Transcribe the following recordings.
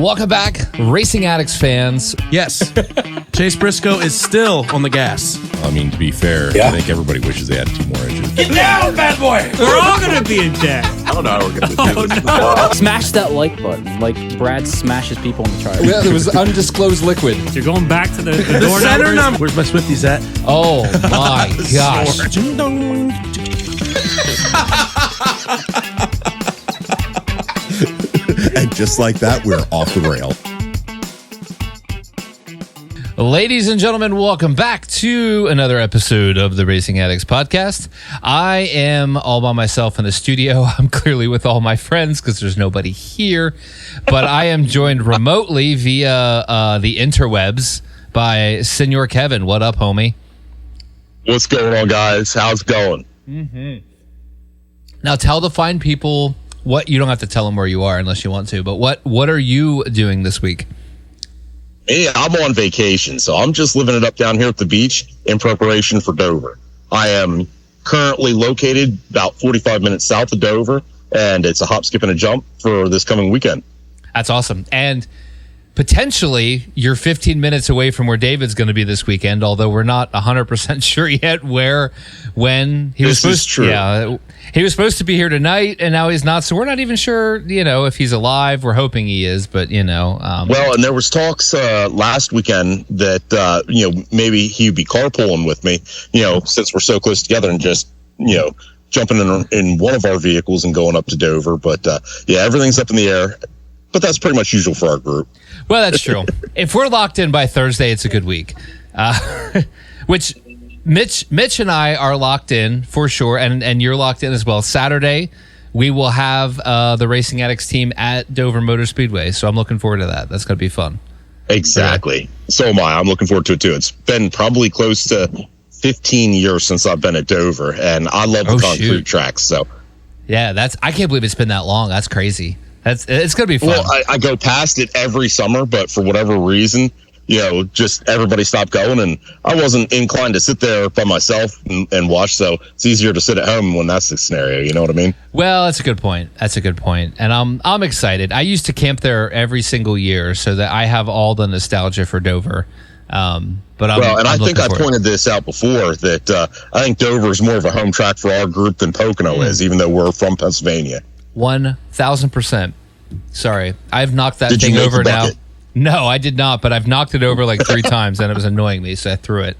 Welcome back, Racing Addicts fans. Yes. Chase Briscoe is still on the gas. I mean, to be fair, I think everybody wishes they had 2 more inches. Get down, bad boy! We're all going to be in debt. I don't know how we're going to do this. Smash that like button, like Brad smashes people in the chart. Well, it was undisclosed liquid. So you're going back to the The door center numbers. number. Where's my Swifties at? Oh my gosh. And just like that, we're off the rail. Ladies and gentlemen, welcome back to another episode of the Racing Addicts podcast. I am all by myself in the studio. I'm clearly with all my friends because there's nobody here, but I am joined remotely via the interwebs by Senor Kevin. What up, homie? What's going on, guys? How's it going? Now tell the fine people what, you don't have to tell them where you are unless you want to, but what are you doing this week? Hey, I'm on vacation, so I'm just living it up down here at the beach in preparation for Dover. I am currently located about 45 minutes south of Dover, and it's a hop, skip, and a jump for this coming weekend. That's awesome. And potentially you're 15 minutes away from where David's going to be this weekend, although we're not 100% sure yet when he was supposed to. Yeah, he was supposed to be here tonight, and now he's not. So we're not even sure, if he's alive. We're hoping he is, but Well, and there was talks last weekend that maybe he'd be carpooling with me, since we're so close together, and just jumping in one of our vehicles and going up to Dover. But everything's up in the air. But that's pretty much usual for our group. Well, that's true. If we're locked in by Thursday, it's a good week. Which Mitch and I are locked in for sure, and you're locked in as well. Saturday, we will have the Racing Addicts team at Dover Motor Speedway, so I'm looking forward to that. That's going to be fun. Exactly. Yeah. So am I. I'm looking forward to it, too. It's been probably close to 15 years since I've been at Dover, and I love the concrete tracks. So, yeah, I can't believe it's been that long. That's crazy. It's going to be fun. Well, I go past it every summer, but for whatever reason, just everybody stopped going, and I wasn't inclined to sit there by myself and watch, so it's easier to sit at home when that's the scenario, you know what I mean? Well, that's a good point. And I'm excited. I used to camp there every single year, so that I have all the nostalgia for Dover. I think I pointed this out before, that I think Dover is more of a home track for our group than Pocono is, even though we're from Pennsylvania. 1,000%. Sorry, I've knocked that thing over now. No, I did not, but I've knocked it over like 3 times, and it was annoying me, so I threw it.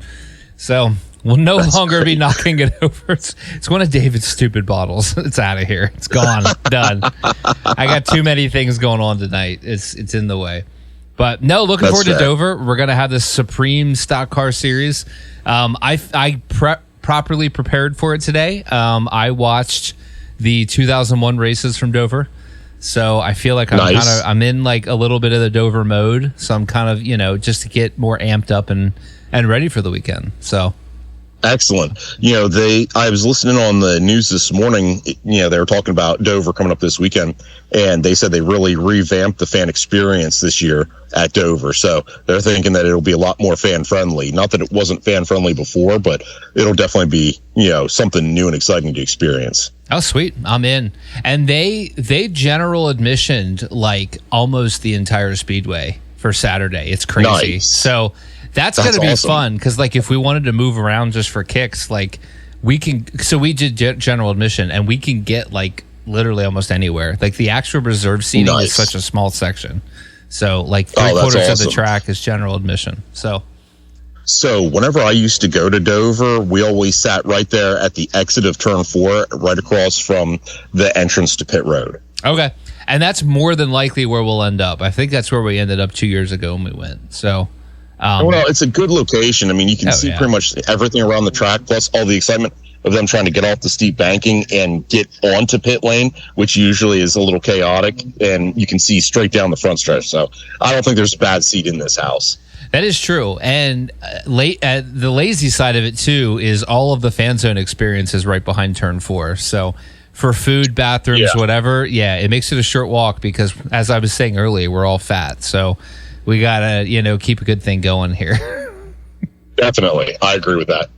So we'll no longer be knocking it over. It's one of David's stupid bottles. It's out of here. It's gone. Done. I got too many things going on tonight. It's in the way. But no, looking forward to Dover. We're going to have this Supreme Stock Car Series. I properly prepared for it today. I watched the 2001 races from Dover, so I feel like I'm in like a little bit of the Dover mode. So I'm kind of just to get more amped up and ready for the weekend. So excellent. I was listening on the news this morning. They were talking about Dover coming up this weekend, and they said they really revamped the fan experience this year at Dover. So they're thinking that it'll be a lot more fan friendly. Not that it wasn't fan friendly before, but it'll definitely be something new and exciting to experience. Oh, sweet. I'm in. And they general admissioned like almost the entire speedway for Saturday. It's crazy. Nice. So that's going to be awesome. Fun because like if we wanted to move around just for kicks, like we can. So we did general admission, and we can get like literally almost anywhere. Like the actual reserve seating is such a small section. So like 3/4 of the track is general admission. So whenever I used to go to Dover, we always sat right there at the exit of turn 4, right across from the entrance to pit road. Okay. And that's more than likely where we'll end up. I think that's where we ended up 2 years ago when we went. So, it's a good location. I mean, you can see pretty much everything around the track, plus all the excitement of them trying to get off the steep banking and get onto pit lane, which usually is a little chaotic, and you can see straight down the front stretch. So I don't think there's a bad seat in this house. That is true. And the lazy side of it, too, is all of the fan zone experience is right behind turn 4. So for food, bathrooms, whatever, it makes it a short walk because, as I was saying earlier, we're all fat. So we got to, keep a good thing going here. Definitely. I agree with that.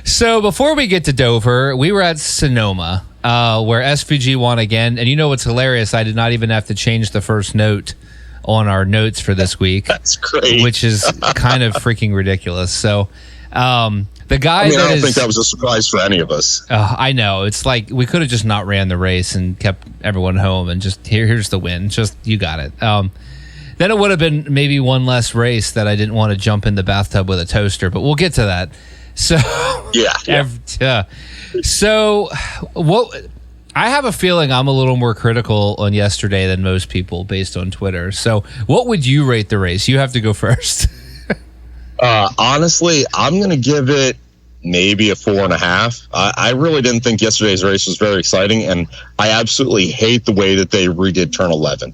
So before we get to Dover, we were at Sonoma, where SVG won again. And you know what's hilarious? I did not even have to change the first note on our notes for this week. That's great. Which is kind of freaking ridiculous. So the guy I don't think that was a surprise for any of us. I know. It's like we could have just not ran the race and kept everyone home and just here's the win. Just you got it. Then it would have been maybe one less race that I didn't want to jump in the bathtub with a toaster, but we'll get to that. So so what I have a feeling I'm a little more critical on yesterday than most people based on Twitter. So what would you rate the race? You have to go first. Honestly, I'm going to give it maybe a 4.5. I really didn't think yesterday's race was very exciting, and I absolutely hate the way that they redid turn 11.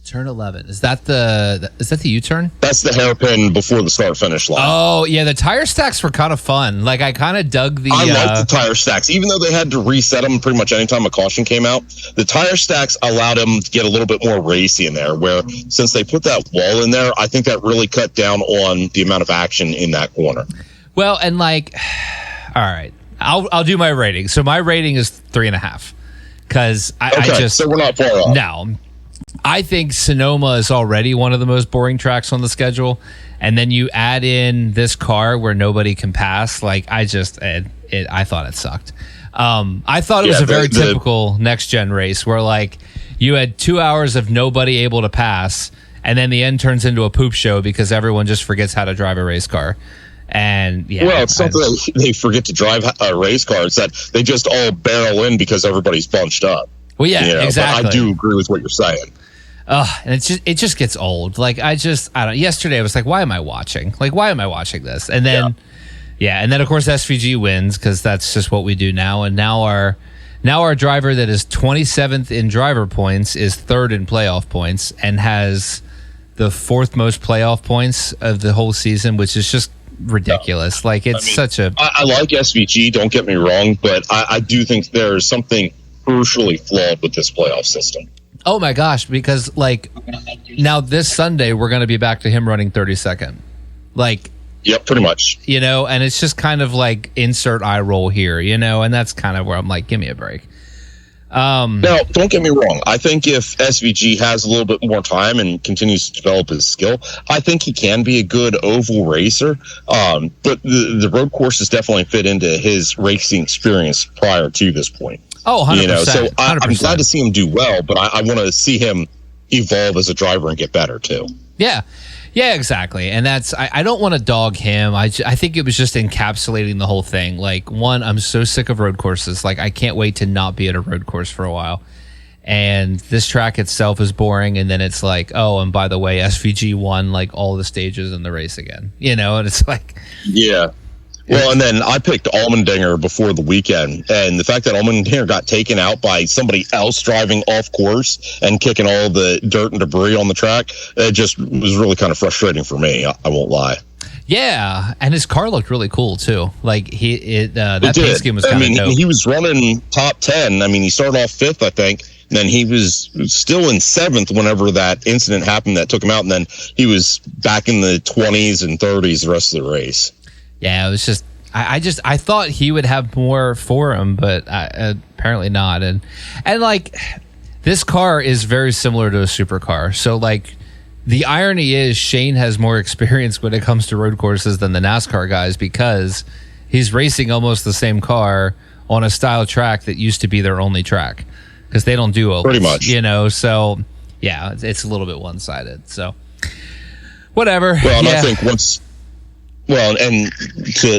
Turn 11. Is that the U-turn? That's the hairpin before the start-finish line. Oh, yeah. The tire stacks were kind of fun. Like, I kind of dug the... I like the tire stacks. Even though they had to reset them pretty much anytime a caution came out, the tire stacks allowed them to get a little bit more racy in there, where since they put that wall in there, I think that really cut down on the amount of action in that corner. Well, and like... All right. I'll do my rating. So my rating is 3.5. Because so we're not far off. No. I think Sonoma is already one of the most boring tracks on the schedule, and then you add in this car where nobody can pass. Like I thought it sucked. I thought it was a very typical NextGen race where like you had 2 hours of nobody able to pass, and then the end turns into a poop show because everyone just forgets how to drive a race car. And it's not that they forget to drive a race car; it's that they just all barrel in because everybody's bunched up. Well, yeah, exactly. But I do agree with what you're saying. And it just gets old. Like I don't. Yesterday I was like, why am I watching? Like, why am I watching this? And then, and then of course SVG wins because that's just what we do now. And now our driver that is 27th in driver points is 3rd in playoff points and has the 4th most playoff points of the whole season, which is just ridiculous. Like it's such a. I like SVG. Don't get me wrong, but I do think there is something crucially flawed with this playoff system. Oh my gosh, because like now this Sunday we're going to be back to him running 32nd. Like yep, pretty much. And it's just kind of like insert eye roll here, and that's kind of where I'm like, give me a break. Now, don't get me wrong. I think if SVG has a little bit more time and continues to develop his skill, I think he can be a good oval racer. But the road courses definitely fit into his racing experience prior to this point. Oh, 100%. So I'm glad to see him do well, but I want to see him evolve as a driver and get better too. Yeah, exactly. And that's I don't want to dog him. I think it was just encapsulating the whole thing. Like, one, I'm so sick of road courses. Like, I can't wait to not be at a road course for a while. And this track itself is boring. And then it's like, oh, and by the way, SVG won like all the stages in the race again. And it's like, yeah. Well, and then I picked Allmendinger before the weekend, and the fact that Allmendinger got taken out by somebody else driving off course and kicking all the dirt and debris on the track, it just was really kind of frustrating for me. I won't lie. Yeah, and his car looked really cool too. Like that Penske was kind of dope. He was running top 10. I mean, he started off 5th, I think. And then he was still in 7th whenever that incident happened that took him out, and then he was back in the 20s and 30s the rest of the race. Yeah, it was just I thought he would have more for him, but apparently not. And like this car is very similar to a supercar. So like the irony is Shane has more experience when it comes to road courses than the NASCAR guys because he's racing almost the same car on a style track that used to be their only track because they don't do ovals, pretty much. So yeah, it's a little bit one-sided. So whatever. Well, and I think once. Well, and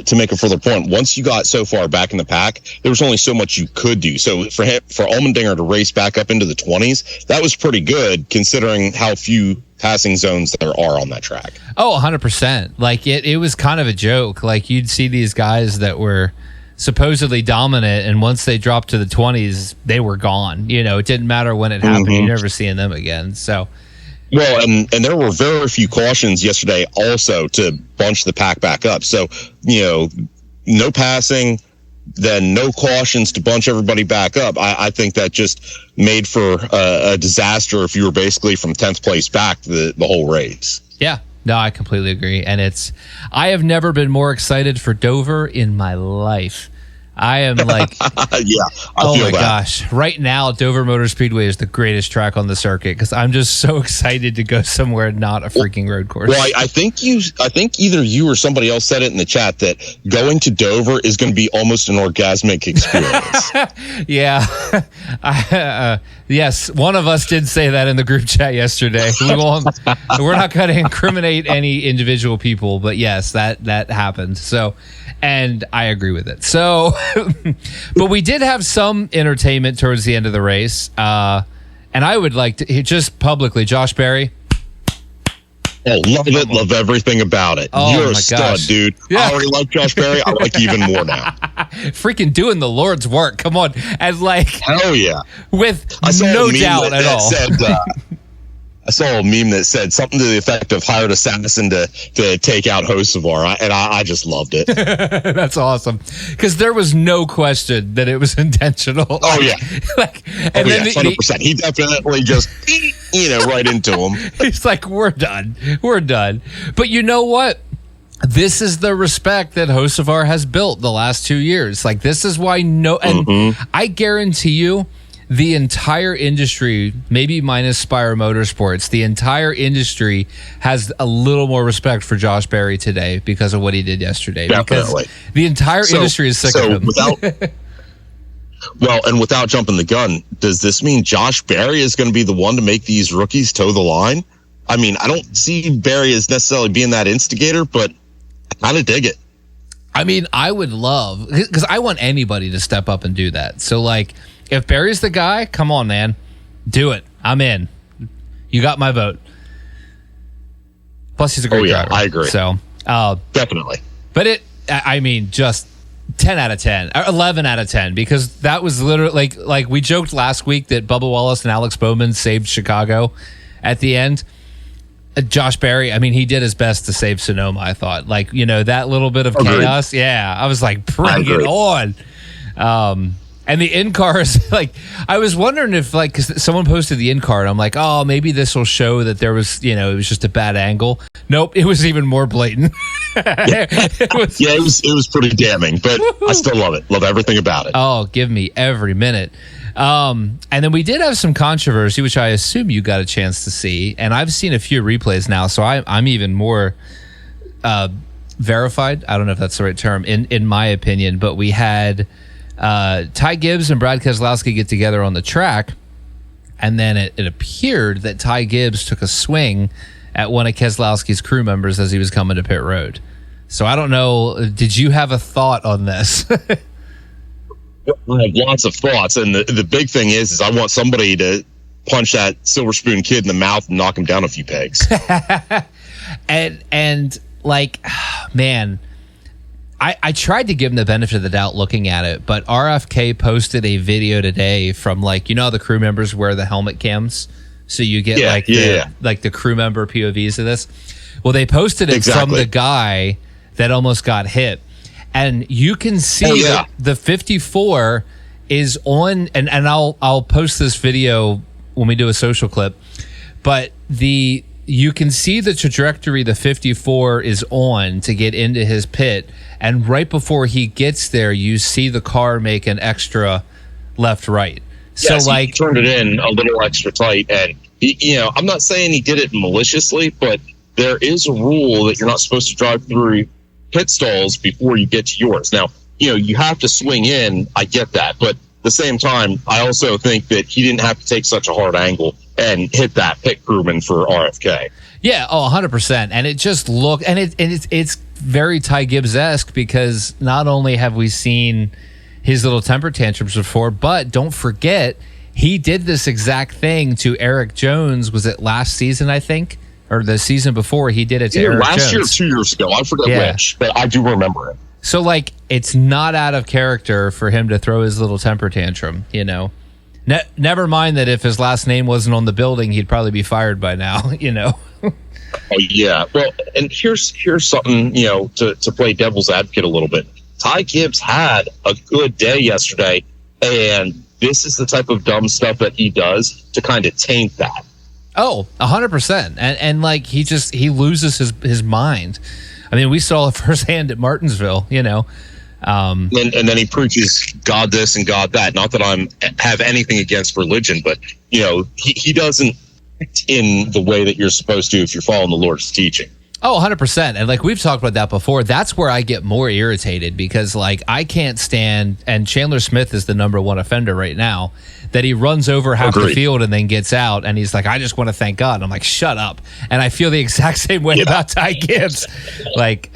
to make a further point, once you got so far back in the pack, there was only so much you could do. So for Allmendinger to race back up into the 20s, that was pretty good considering how few passing zones there are on that track. Oh, 100%. Like it was kind of a joke. Like you'd see these guys that were supposedly dominant, and once they dropped to the 20s, they were gone. It didn't matter when it happened. You're never seeing them again. So. Well, and there were very few cautions yesterday also to bunch the pack back up. So, no passing, then no cautions to bunch everybody back up. I think that just made for a disaster if you were basically from 10th place back the whole race. Yeah, No, I completely agree. And I have never been more excited for Dover in my life. I am like, oh my gosh. Right now, Dover Motor Speedway is the greatest track on the circuit because I'm just so excited to go somewhere not a freaking road course. Well, I think either you or somebody else said it in the chat that going to Dover is going to be almost an orgasmic experience. Yeah. Yes, one of us did say that in the group chat yesterday. We're not going to incriminate any individual people, but yes, that happened. So, and I agree with it. So, but we did have some entertainment towards the end of the race. And I would like to just publicly, Josh Berry. Oh, love it. Love everything about it. Oh, You're a stud, dude. Yeah. I already like Josh Berry. I like you even more now. Freaking doing the Lord's work. Come on. And like, hell yeah. With no doubt at all. I saw a meme that said something to the effect of hired assassin to take out Hocevar, and I just loved it. That's awesome. Because there was no question that it was intentional. Oh, yeah. 100%. He definitely just, right into him. He's like, we're done. We're done. But you know what? This is the respect that Hocevar has built the last 2 years. Like, this is why I guarantee you, the entire industry, maybe minus Spire Motorsports, the entire industry has a little more respect for Josh Berry today because of what he did yesterday. Definitely. Because the entire industry is sick of him. Without jumping the gun, does this mean Josh Berry is going to be the one to make these rookies toe the line? I mean, I don't see Berry as necessarily being that instigator, but I kind of dig it. I mean, I would love, because I want anybody to step up and do that. So, like, if Barry's the guy, come on, man. Do it. I'm in. You got my vote. Plus, he's a great driver. I agree. So, definitely. But just 10 out of 10, or 11 out of 10, because that was literally like we joked last week that Bubba Wallace and Alex Bowman saved Chicago at the end. Josh Berry, he did his best to save Sonoma, I thought. Like, that little bit of chaos. Yeah. I was like, bring it on. And the in-car is like, I was wondering if, like, because someone posted the in-car, and I'm like, oh, maybe this will show that there was, it was just a bad angle. Nope, it was even more blatant. It was pretty damning, but I still love it. Love everything about it. Oh, give me every minute. And then we did have some controversy, which I assume you got a chance to see, and I've seen a few replays now, so I'm even more verified. I don't know if that's the right term, in my opinion, but we had Ty Gibbs and Brad Keselowski get together on the track, and then it appeared that Ty Gibbs took a swing at one of Keselowski's crew members as he was coming to pit road. So I don't know, did you have a thought on this? I have lots of thoughts, and the big thing is I want somebody to punch that Silver Spoon kid in the mouth and knock him down a few pegs. and like, man, I tried to give him the benefit of the doubt looking at it, but RFK posted a video today from, like, the crew members wear the helmet cams, so you get the crew member POVs of this. Well, they posted it from the guy that almost got hit, and you can see that the 54 is on, and I'll post this video when we do a social clip, but you can see the trajectory the 54 is on to get into his pit, and right before he gets there, you see the car make an extra left-right. Yes, so, like, he turned it in a little extra tight, and I'm not saying he did it maliciously, but there is a rule that you're not supposed to drive through pit stalls before you get to yours. Now, you have to swing in. I get that, but at the same time, I also think that he didn't have to take such a hard angle and hit that pit crewman for RFK. Yeah, 100%. And it just looked, and it's very Ty Gibbs-esque, because not only have we seen his little temper tantrums before, but don't forget, he did this exact thing to Eric Jones. Was it last season, I think? Or the season before, he did it to Eric Jones. Last year or 2 years ago. I forget which, but I do remember it. So, like, it's not out of character for him to throw his little temper tantrum, Never mind that if his last name wasn't on the building, he'd probably be fired by now, Oh, yeah. Well, and here's something, to play devil's advocate a little bit. Ty Gibbs had a good day yesterday, and this is the type of dumb stuff that he does to kind of taint that. Oh, 100%. And like he loses his mind. I mean, we saw it firsthand at Martinsville, you know. And then he preaches God this and God that. Not that I have anything against religion, but you know, he doesn't in the way that you're supposed to if you're following the Lord's teaching. Oh, 100%. And like we've talked about that before, that's where I get more irritated because like I can't stand, and Chandler Smith is the number one offender right now, that he runs over half the field and then gets out and he's like, I just want to thank God. And I'm like, shut up. And I feel the exact same way about Ty Gibbs. Like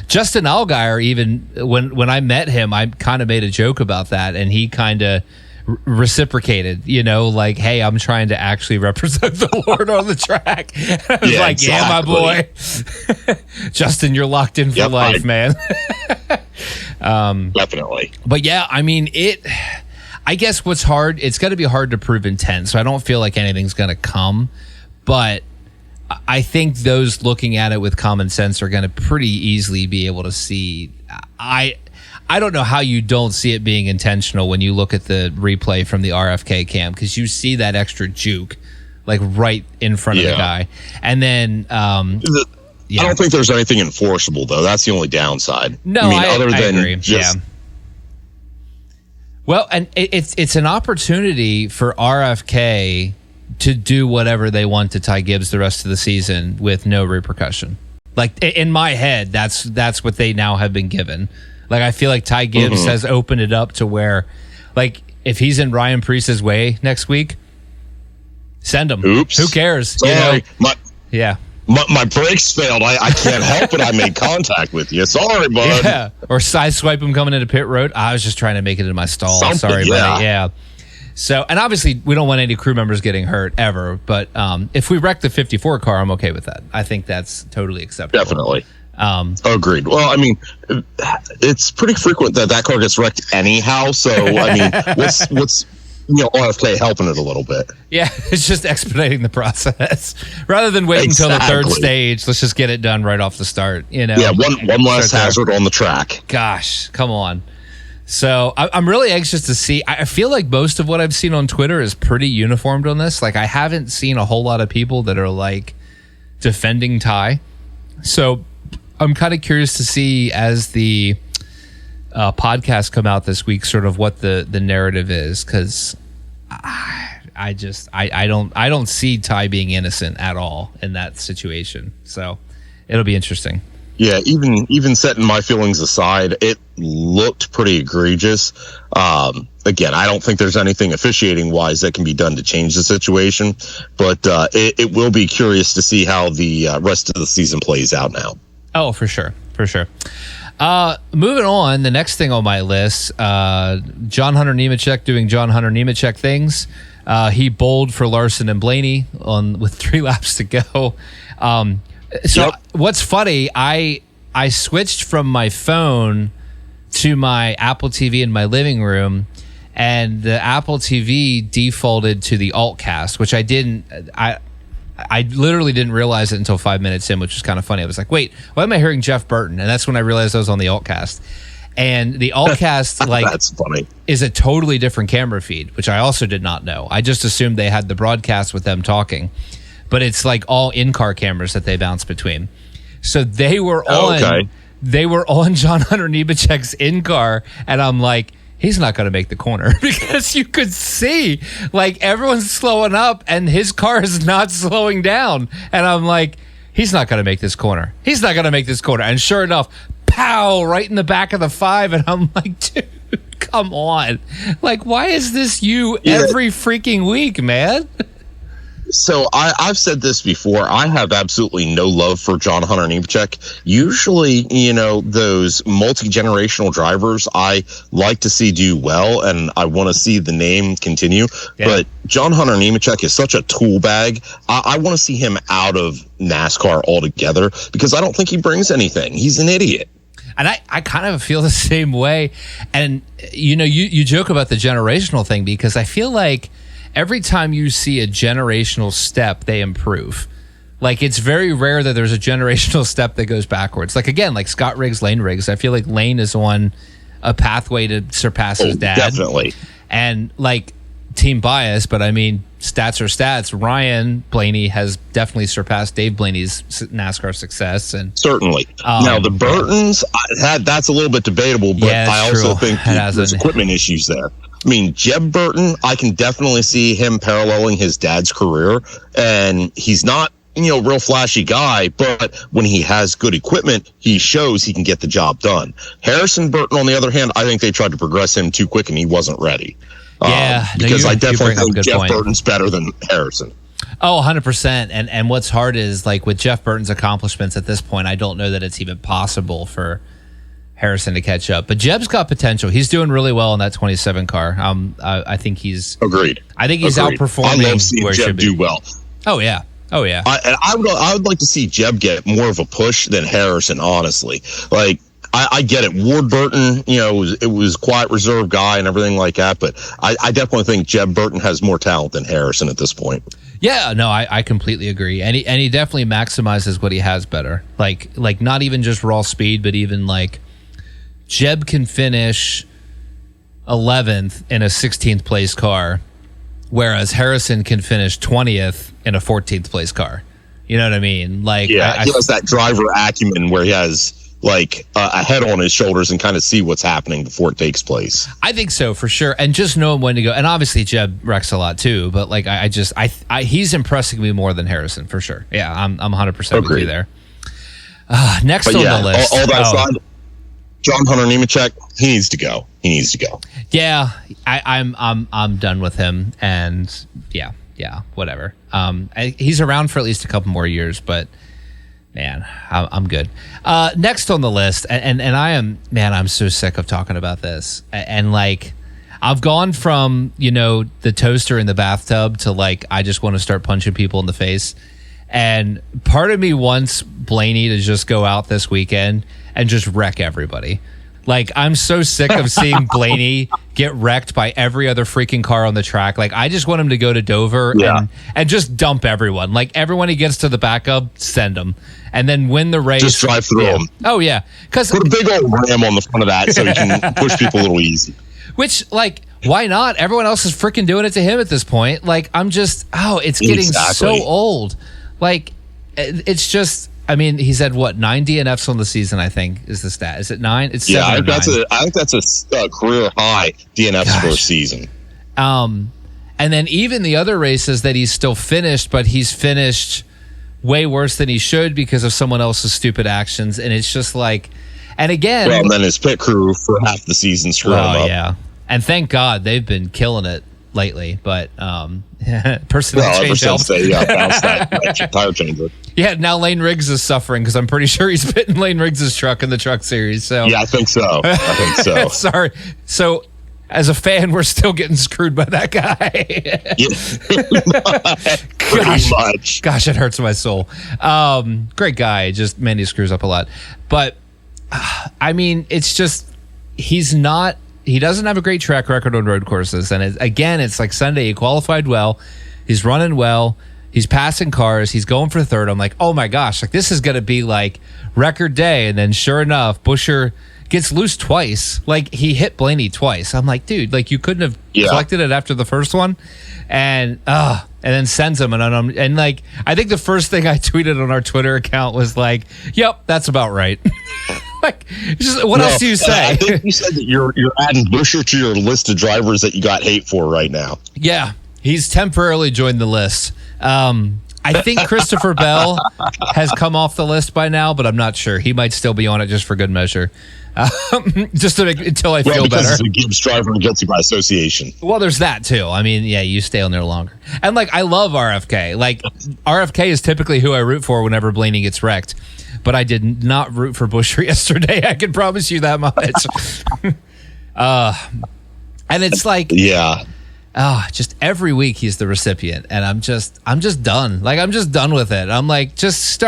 Justin Allgaier, even when I met him, I kind of made a joke about that and he kind of reciprocated, you know, like, hey, I'm trying to actually represent the Lord on the track. I was like, exactly. Yeah, my boy. Justin, you're locked in for life, man. Definitely. But yeah, I mean, I guess what's hard, it's going to be hard to prove intent, so I don't feel like anything's going to come, but I think those looking at it with common sense are going to pretty easily be able to see. I don't know how you don't see it being intentional when you look at the replay from the RFK cam, because you see that extra juke like right in front of the guy. And then I don't think there's anything enforceable though. That's the only downside. No, I mean, other than just well, and it's an opportunity for RFK to do whatever they want to Ty Gibbs the rest of the season with no repercussion. Like in my head, that's what they now have been given. Like, I feel like Ty Gibbs has opened it up to where, like, if he's in Ryan Preece's way next week, send him. Oops. Who cares? Sorry. You know? My brakes failed. I can't help it. I made contact with you. Sorry, bud. Yeah. Or side swipe him coming into pit road. I was just trying to make it in my stall. Sorry, buddy. Yeah. So, and obviously, we don't want any crew members getting hurt ever. But if we wreck the 54 car, I'm okay with that. I think that's totally acceptable. Definitely. Agreed. Well, I mean, it's pretty frequent that car gets wrecked anyhow. So, I mean, what's RFK helping it a little bit? Yeah, it's just expediting the process rather than waiting until the third stage. Let's just get it done right off the start. You know? Yeah, one less hazard on the track. Gosh, come on. So I'm really anxious to see. I feel like most of what I've seen on Twitter is pretty uniformed on this. Like, I haven't seen a whole lot of people that are like defending Ty. So I'm kind of curious to see as the podcasts come out this week, sort of what the narrative is, because I don't see Ty being innocent at all in that situation. So it'll be interesting. Yeah, even setting my feelings aside, it looked pretty egregious. Again, I don't think there's anything officiating wise that can be done to change the situation, but it will be curious to see how the rest of the season plays out now. Oh, for sure. Moving on, the next thing on my list, John Hunter Nemechek doing John Hunter Nemechek things. He bowled for Larson and Blaney with 3 laps to go. What's funny, I switched from my phone to my Apple TV in my living room, and the Apple TV defaulted to the Altcast, which I literally didn't realize it until 5 minutes in, which was kind of funny. I was like, wait, why am I hearing Jeff Burton? And that's when I realized I was on the Altcast. And the Altcast that's funny. Is a totally different camera feed, which I also did not know. I just assumed they had the broadcast with them talking. But it's like all in-car cameras that they bounce between. So they were on John Hunter Nemechek's in-car, and I'm like, he's not going to make the corner, because you could see like everyone's slowing up and his car is not slowing down. And I'm like, he's not going to make this corner. And sure enough, pow, right in the back of the 5. And I'm like, dude, come on. Like, why is this you every freaking week, man? So I've said this before. I have absolutely no love for John Hunter Nemechek. Usually, those multi-generational drivers I like to see do well, and I want to see the name continue. Yeah. But John Hunter Nemechek is such a tool bag. I want to see him out of NASCAR altogether, because I don't think he brings anything. He's an idiot. And I kind of feel the same way. And, you joke about the generational thing, because I feel like every time you see a generational step, they improve. Like, it's very rare that there's a generational step that goes backwards. Like, again, like Scott Riggs, Lane Riggs. I feel like Lane is on a pathway to surpass his dad. Definitely. And, like, team bias, but I mean, stats are stats. Ryan Blaney has definitely surpassed Dave Blaney's NASCAR success, and certainly. Now the Burtons, that's a little bit debatable, but I also think there's equipment issues there. I mean, Jeb Burton, I can definitely see him paralleling his dad's career, and he's not, real flashy guy, but when he has good equipment, he shows he can get the job done. Harrison Burton, on the other hand, I think they tried to progress him too quick, and he wasn't ready. Because I definitely think Jeff Burton's better than Harrison. Oh, 100%. And what's hard is, like, with Jeff Burton's accomplishments at this point, I don't know that it's even possible for Harrison to catch up. But Jeb's got potential. He's doing really well in that 27 car. I think he's agreed. I think he's outperforming. I love seeing Jeb do well. Oh yeah. I would like to see Jeb get more of a push than Harrison. Honestly, like. I get it. Ward Burton, it was quiet, reserved guy and everything like that. But I definitely think Jeb Burton has more talent than Harrison at this point. Yeah, no, I completely agree. And he definitely maximizes what he has better. Like not even just raw speed, but even like Jeb can finish 11th in a 16th place car, whereas Harrison can finish 20th in a 14th place car. You know what I mean? Like, he has that driver acumen where he has like a head on his shoulders and kind of see what's happening before it takes place. I think so, for sure. And just knowing when to go. And obviously Jeb wrecks a lot too, but like I he's impressing me more than Harrison, for sure. Yeah, I'm 100% with you there. Next on the list. All that aside, John Hunter Nemechek, he needs to go. Yeah, I'm done with him, and yeah, whatever. He's around for at least a couple more years, but man, I'm good. Next on the list, and I'm so sick of talking about this. And like, I've gone from, the toaster in the bathtub to like, I just want to start punching people in the face. And part of me wants Blaney to just go out this weekend and just wreck everybody. Like, I'm so sick of seeing Blaney get wrecked by every other freaking car on the track. Like, I just want him to go to Dover and just dump everyone. Like, everyone he gets to the backup, send him. And then win the race. Just drive through them. Oh, yeah. Put a big old ram on the front of that so he can push people a little easy. Which, like, why not? Everyone else is freaking doing it to him at this point. Like, I'm just, it's getting so old. Like, it's just... I mean, he's had 9 DNFs on the season, I think, is the stat. Is it 9? It's 7 or 9. I think that's a career high DNFs for a season. And then even the other races that he's still finished, but he's finished way worse than he should because of someone else's stupid actions. And it's just like, and again... Well, and then his pit crew for half the season screwed him up. Yeah. And thank God they've been killing it lately, but personnel change helps. Bounce that tire changer. Yeah, now Lane Riggs is suffering because I'm pretty sure he's pitting Lane Riggs' truck in the Truck Series. So yeah, I think so. Sorry. So as a fan, we're still getting screwed by that guy. Pretty much. Gosh, it hurts my soul. Great guy. Just, man, he screws up a lot. But I mean, it's just, he doesn't have a great track record on road courses. And it's like Sunday, he qualified well. He's running well. He's passing cars. He's going for third. I'm like, oh my gosh, like this is going to be like record day. And then sure enough, Buescher gets loose twice. Like he hit Blaney twice. I'm like, dude, like you couldn't have collected it after the first one. And then sends him. And like, I think the first thing I tweeted on our Twitter account was like, yep, that's about right. Like, what else do you say? I think you said that you're adding Buescher to your list of drivers that you got hate for right now. Yeah, he's temporarily joined the list. I think Christopher Bell has come off the list by now, but I'm not sure. He might still be on it just for good measure. Just until I feel better. He's a Gibbs driver and guilty by association. Well, there's that too. I mean, yeah, you stay on there longer. And like, I love RFK. Like, RFK is typically who I root for whenever Blaney gets wrecked. But I did not root for Buescher yesterday. I can promise you that much. And it's like, just every week he's the recipient, and I'm just done. Like, I'm just done with it. I'm like, just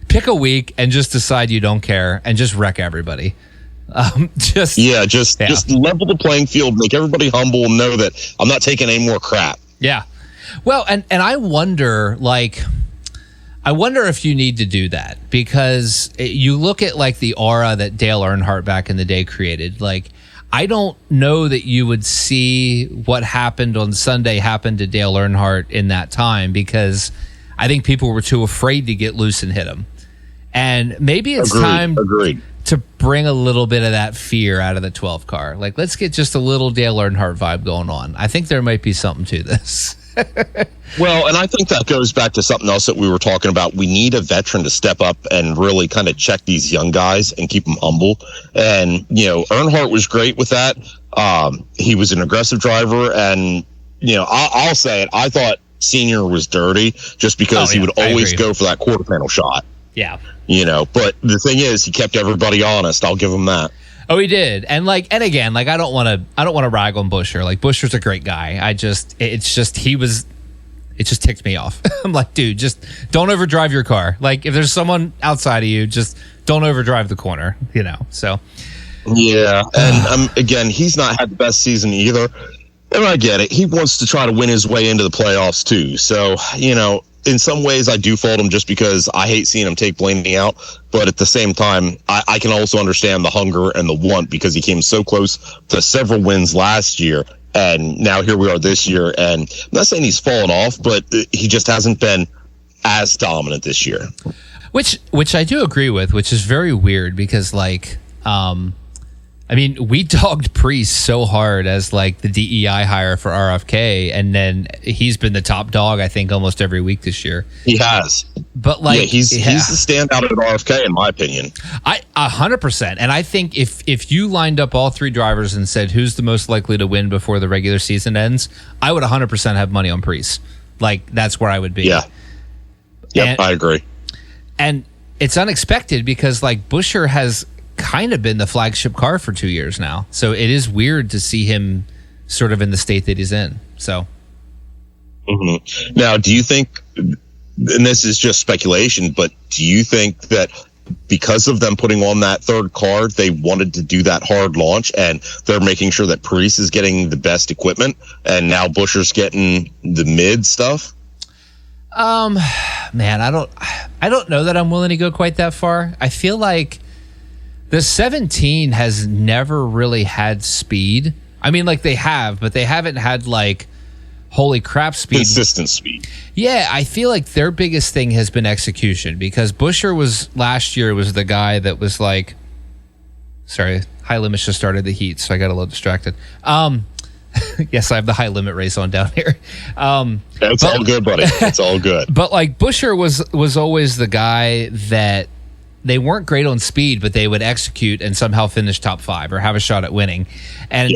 pick a week and just decide you don't care and just wreck everybody. Just level the playing field, make everybody humble, and know that I'm not taking any more crap. Yeah. Well, and I wonder, if you need to do that, because you look at like the aura that Dale Earnhardt back in the day created. Like, I don't know that you would see what happened on Sunday happen to Dale Earnhardt in that time, because I think people were too afraid to get loose and hit him. And maybe it's time to bring a little bit of that fear out of the 12 car. Like, let's get just a little Dale Earnhardt vibe going on. I think there might be something to this. Well, and I think that goes back to something else that we were talking about. We need a veteran to step up and really kind of check these young guys and keep them humble. And, Earnhardt was great with that. He was an aggressive driver. And, I'll say it. I thought Senior was dirty just because he would always go for that quarter panel shot. Yeah. But the thing is, he kept everybody honest. I'll give him that. Oh, he did. And again, I don't want to rag on Buescher. Like, Buescher's a great guy. It just ticked me off. I'm like, dude, just don't overdrive your car. Like, if there's someone outside of you, just don't overdrive the corner, so. Yeah. And again, he's not had the best season either. And I get it. He wants to try to win his way into the playoffs too. So, in some ways I do fault him just because I hate seeing him take Blaney out. But at the same time, I can also understand the hunger and the want, because he came so close to several wins last year. And now here we are this year. And I'm not saying he's fallen off, but he just hasn't been as dominant this year. Which I do agree with, which is very weird because, we dogged Priest so hard as the DEI hire for RFK, and then he's been the top dog, I think, almost every week this year. He has. But he's the standout at RFK, in my opinion. 100%. And I think if you lined up all three drivers and said who's the most likely to win before the regular season ends, I would 100% have money on Priest. That's where I would be. Yeah. Yep, I agree. And it's unexpected because Buescher has kind of been the flagship car for 2 years now. So it is weird to see him sort of in the state that he's in. So. Mm-hmm. Now, do you think, and this is just speculation, but do you think that because of them putting on that third car, they wanted to do that hard launch and they're making sure that Priest is getting the best equipment and now Buescher's getting the mid stuff? Man, I don't know that I'm willing to go quite that far. I feel like the 17 has never really had speed. They have, but they haven't had holy crap speed. Consistent speed. Yeah, I feel like their biggest thing has been execution, because Buescher last year was the guy that was sorry, high limits just started the heat, so I got a little distracted. Yes, I have the high limit race on down here. It's all good, buddy. It's all good. But Buescher was always the guy that they weren't great on speed, but they would execute and somehow finish top 5 or have a shot at winning. And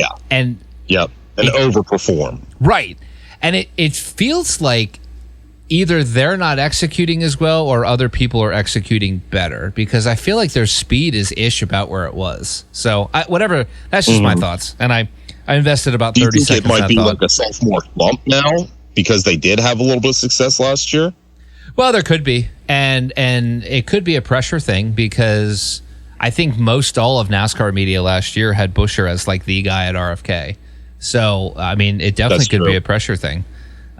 overperform. Right. And it feels like either they're not executing as well or other people are executing better, because I feel like their speed is ish about where it was. So whatever, that's just my thoughts. And I invested about 30 seconds. Do you think it might be like a sophomore slump now because they did have a little bit of success last year? Well, there could be, and it could be a pressure thing, because I think all of NASCAR media last year had Buescher as the guy at RFK. So, it definitely could be a pressure thing.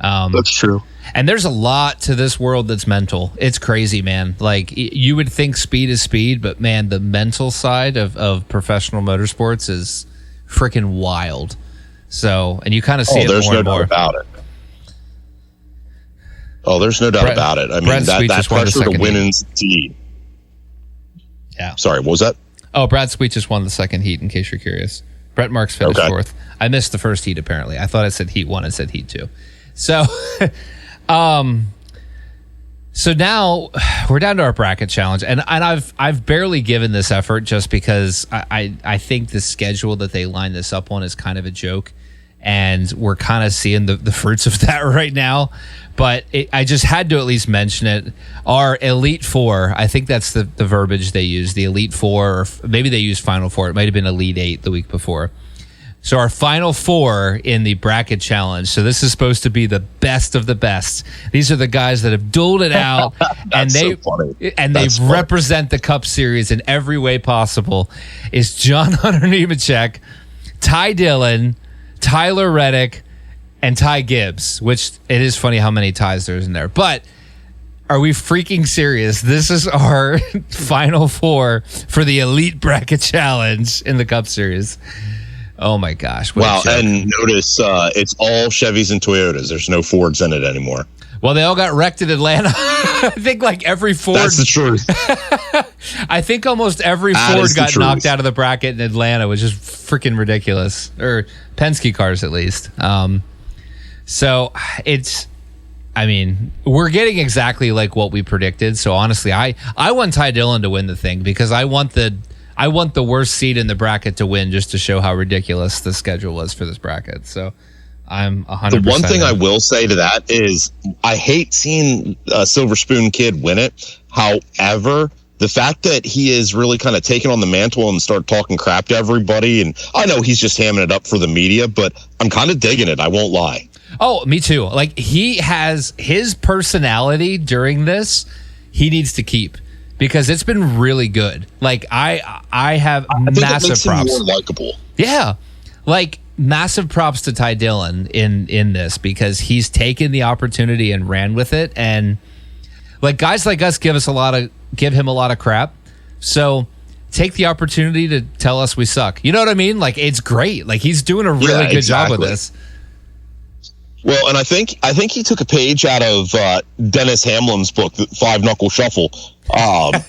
That's true. And there's a lot to this world that's mental. It's crazy, man. You would think speed is speed, but man, the mental side of professional motorsports is freaking wild. So, and you kind of see it more and more. There's no doubt about it. Oh, there's no doubt about it. That pressure to win in heat. Yeah. Sorry, what was that? Oh, Brad Sweet just won the second heat, in case you're curious. Brett Marks finished 4th. I missed the first heat, apparently. I thought it said heat 1. It said heat 2. So, so now we're down to our bracket challenge. And I've barely given this effort just because I think the schedule that they line this up on is kind of a joke. And we're kind of seeing the fruits of that right now. But I just had to at least mention it. Our Elite Four, I think that's the verbiage they use, the Elite Four, or maybe they used Final Four. It might have been Elite 8 the week before. So our Final Four in the bracket challenge. So this is supposed to be the best of the best. These are the guys that have dueled it out, and they represent the Cup Series in every way possible. Is John Hunter Nemechek, Ty Dillon, Tyler Reddick, and Ty Gibbs, which it is funny how many ties there's in there. But are we freaking serious? This is our Final Four for the Elite Bracket Challenge in the Cup Series. Oh my gosh! Wow! And notice it's all Chevys and Toyotas. There's no Fords in it anymore. Well, they all got wrecked in Atlanta. I think like every Ford. That's the truth. I think almost every Ford got knocked out of the bracket in Atlanta, which is freaking ridiculous. Or Penske cars, at least. So it's, I mean, we're getting exactly like what we predicted. So honestly, I want Ty Dillon to win the thing because I want the worst seed in the bracket to win just to show how ridiculous the schedule was for this bracket. So I'm 100%. The one thing I will say to that is I hate seeing a Silver Spoon kid win it. However, the fact that he is really kind of taken on the mantle and start talking crap to everybody, and I know he's just hamming it up for the media, but I'm kind of digging it. I won't lie. Oh, me too. Like, he has his personality during this, he needs to keep because it's been really good. Like, I have massive props. Him more likable. Yeah. Like, massive props to Ty Dillon in this because he's taken the opportunity and ran with it. And like guys like us give him a lot of crap. So take the opportunity to tell us we suck. You know what I mean? Like, it's great. Like, he's doing a really good job with this. Well, and I think he took a page out of Dennis Hamlin's book, The Five Knuckle Shuffle,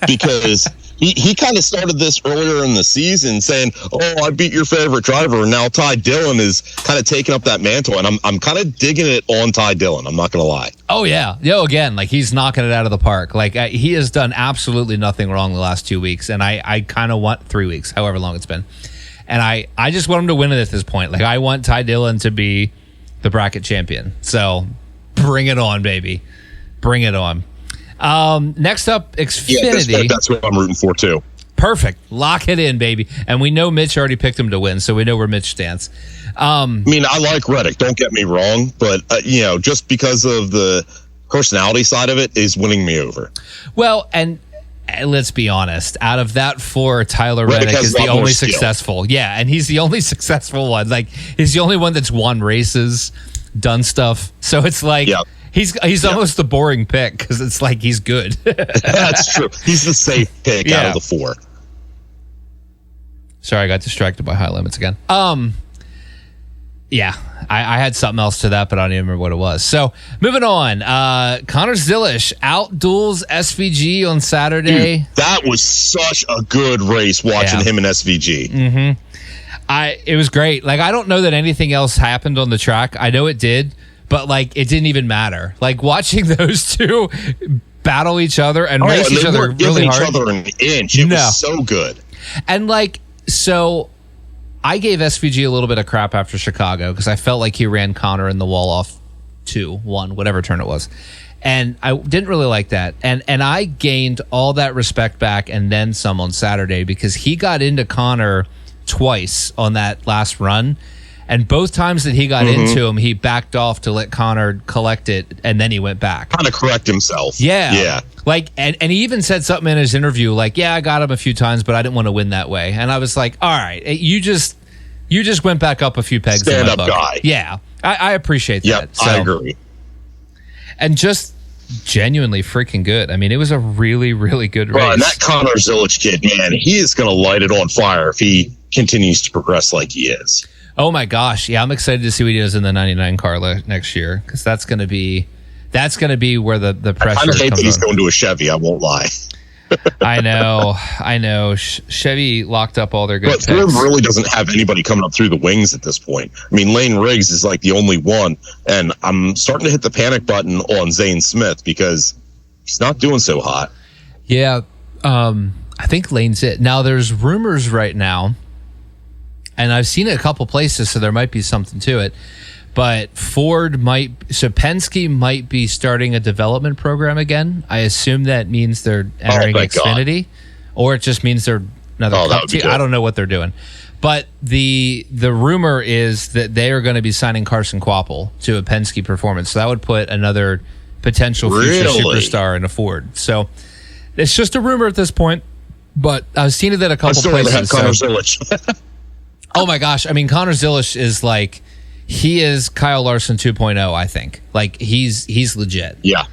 because he kind of started this earlier in the season saying, "Oh, I beat your favorite driver," and now Ty Dillon is kind of taking up that mantle, and I'm kind of digging it on Ty Dillon. I'm not going to lie. Oh yeah, again, like he's knocking it out of the park. Like he has done absolutely nothing wrong the last 2 weeks, and I kind of want 3 weeks, however long it's been, and I just want him to win it at this point. Like I want Ty Dillon to be the bracket champion. So bring it on, baby. Bring it on. Next up, Xfinity. Yeah, that's what I'm rooting for too. Perfect. Lock it in, baby. And we know Mitch already picked him to win, so we know where Mitch stands. I mean, I like Reddick, don't get me wrong, but just because of the personality side of it is winning me over. Well, and let's be honest, out of that four, Tyler Reddick is the only successful. Yeah, and he's the only successful one. Like, he's the only one that's won races, done stuff. So it's like he's almost the boring pick because it's like he's good. That's true. He's the safe pick out of the four. Sorry, I got distracted by high limits again. Yeah, I had something else to that, but I don't even remember what it was. So, moving on. Connor Zilisch out-duels SVG on Saturday. Dude, that was such a good race watching him in SVG. Mm-hmm. It was great. Like, I don't know that anything else happened on the track. I know it did, but, like, it didn't even matter. Like, watching those two battle each other and race each other really hard. Each other an inch. It was so good. And, like, so I gave SVG a little bit of crap after Chicago because I felt like he ran Connor in the wall off 2-1, whatever turn it was. And I didn't really like that. And I gained all that respect back and then some on Saturday because he got into Connor twice on that last run. And both times that he got into him, he backed off to let Connor collect it, and then he went back. Kind of correct himself. Yeah. Like, and he even said something in his interview, like, yeah, I got him a few times, but I didn't want to win that way. And I was like, all right, you just went back up a few pegs. Stand-up guy. Yeah, I appreciate that. Yep, so, I agree. And just genuinely freaking good. I mean, it was a really, really good race. And that Connor Zilisch kid, man, he is going to light it on fire if he continues to progress like he is. Oh my gosh, yeah, I'm excited to see what he does in the 99 car next year because that's going to be where the pressure. I hate that he's going to a Chevy. I won't lie. I know. Chevy locked up all their good. But Ford really doesn't have anybody coming up through the wings at this point. I mean, Lane Riggs is like the only one, and I'm starting to hit the panic button on Zane Smith because he's not doing so hot. Yeah, I think Lane's it. Now there's rumors right now. And I've seen it a couple places, so there might be something to it. But Penske might be starting a development program again. I assume that means they're entering Xfinity, or it just means they're another cup team. I don't know what they're doing. But the rumor is that they are going to be signing Carson Kvapil to a Penske Performance. So that would put another potential future superstar in a Ford. So it's just a rumor at this point. But I've seen it at a couple places. Have Connor Zilisch. Oh my gosh. I mean, Connor Zilisch is like, he is Kyle Larson 2.0, I think. Like, he's legit. Yeah.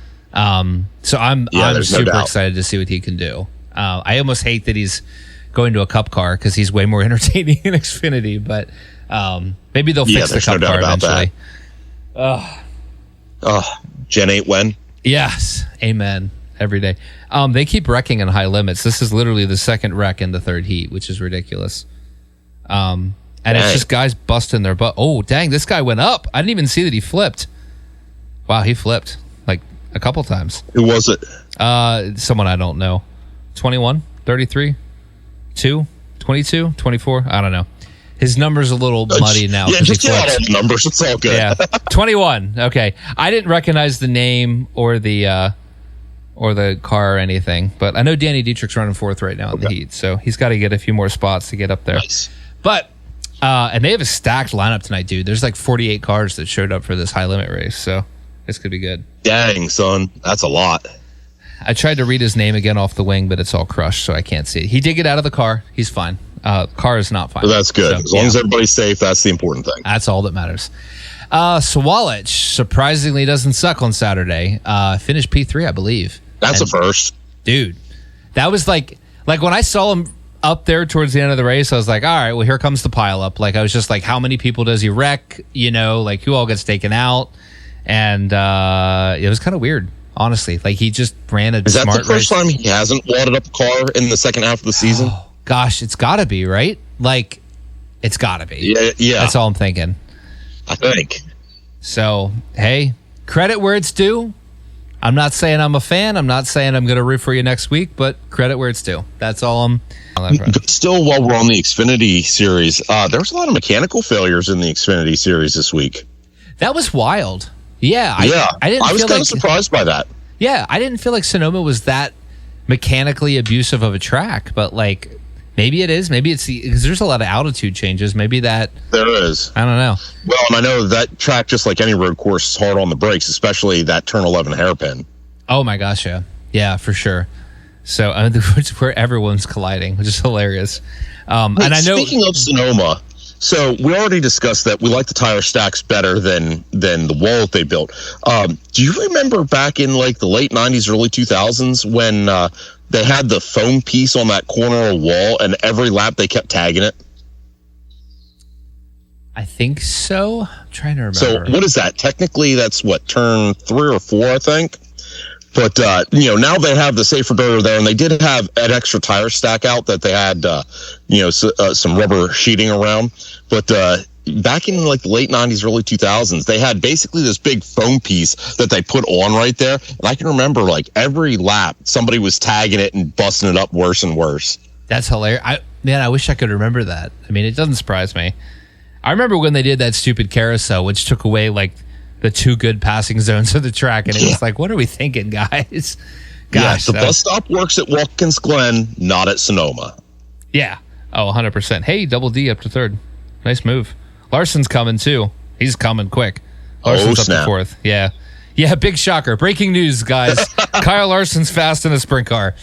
So I'm super excited to see what he can do. I almost hate that he's going to a cup car because he's way more entertaining in Xfinity, but Maybe they'll fix the Cup car eventually. Gen 8 when? Yes, amen. Every day. They keep wrecking in high limits. This is literally the second wreck in the third heat, which is ridiculous. And it's just guys busting their butt. Oh, dang, this guy went up. I didn't even see that he flipped. Wow, he flipped like a couple times. Who was it? Someone I don't know. 21, 33, 2, 22, 24. I don't know. His number's a little muddy now. Yeah, just yell out all the numbers. It's all good. Yeah, 21. Okay, I didn't recognize the name or the car or anything, but I know Danny Dietrich's running fourth right now in the heat, so he's got to get a few more spots to get up there. Nice. But and they have a stacked lineup tonight, dude. There's like 48 cars that showed up for this high limit race, so this could be good. Dang, son, that's a lot. I tried to read his name again off the wing, but it's all crushed, so I can't see it. He did get out of the car. He's fine. Car is not fine. Well, that's good. So, as long as everybody's safe, that's the important thing. That's all that matters. Swalich surprisingly doesn't suck on Saturday. Finished P3, I believe. That's a first. Dude, that was like when I saw him up there towards the end of the race, I was like, all right, well, here comes the pileup. Like, I was just like, how many people does he wreck? You know, like, who all gets taken out? And it was kind of weird, honestly. Like, he just ran a smart race. Is that the first time he hasn't wadded up a car in the second half of the season? Oh, gosh, it's got to be, right? Like, it's got to be. Yeah. That's all I'm thinking. I think. So, hey, credit where it's due. I'm not saying I'm a fan. I'm not saying I'm going to root for you next week, but credit where it's due. That's all I'm. Still, while we're on the Xfinity series, there was a lot of mechanical failures in the Xfinity series this week. That was wild. Yeah. I was kind of surprised by that. Yeah, I didn't feel like Sonoma was that mechanically abusive of a track, but like maybe it is. Maybe it's because there's a lot of altitude changes. Maybe that there is. I don't know. Well, and I know that track, just like any road course, is hard on the brakes, especially that turn 11 hairpin. Oh my gosh, yeah, for sure. So it's where everyone's colliding, which is hilarious. And I know. Speaking of Sonoma, so we already discussed that we like the tire stacks better than the wall that they built. Do you remember back in like the late 90s, early 2000s when they had the foam piece on that corner of wall, and every lap they kept tagging it? I think so. I'm trying to remember. So what is that? Technically, that's what, turn 3 or 4, I think. But now they have the safer dirt there, and they did have an extra tire stack out that they had, some rubber sheeting around. But back in like the late 90s, early 2000s, they had basically this big foam piece that they put on right there. And I can remember like every lap, somebody was tagging it and busting it up worse and worse. That's hilarious. I wish I could remember that. I mean, it doesn't surprise me. I remember when they did that stupid carousel, which took away like the 2 good passing zones of the track, and it was like, what are we thinking, guys? Gosh, the bus stop works at Watkins Glen, not at Sonoma. Yeah. Oh, 100%. Hey, Double D up to third. Nice move. Larson's coming too. He's coming quick. Larson's up to fourth. Yeah. Yeah, big shocker. Breaking news, guys. Kyle Larson's fast in a sprint car.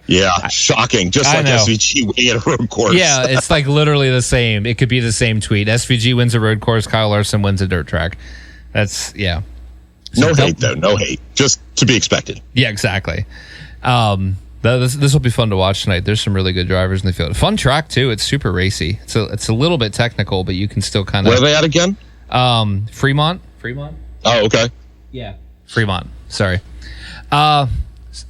Yeah, shocking. Just like SVG winning at a road course. Yeah, it's like literally the same. It could be the same tweet. SVG wins a road course. Kyle Larson wins a dirt track. That's, yeah. So no hate, though. No hate. Just to be expected. Yeah, exactly. This will be fun to watch tonight. There's some really good drivers in the field. Fun track, too. It's super racy. It's a little bit technical, but you can still kind of... Where are they at again? Fremont. Oh, okay. Yeah. Fremont. Sorry. I'm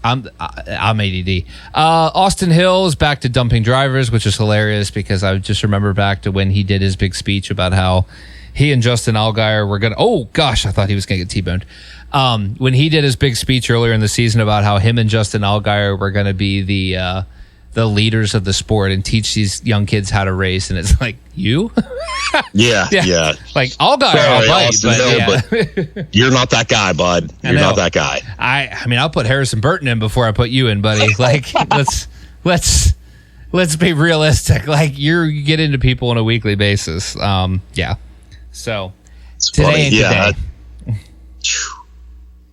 ADD. Austin Hill is back to dumping drivers, which is hilarious because I just remember back to when he did his big speech about how he and Justin Allgaier were going to... Oh, gosh, I thought he was going to get T-boned. When he did his big speech earlier in the season about how him and Justin Allgaier were going to be the leaders of the sport and teach these young kids how to race, and it's like, you? Yeah. Like, Allgaier, I'll bite, but but you're not that guy, bud. You're not that guy. I mean, I'll put Harrison Burton in before I put you in, buddy. Like, let's be realistic. Like, you get into people on a weekly basis. Yeah. So it's today funny. And today.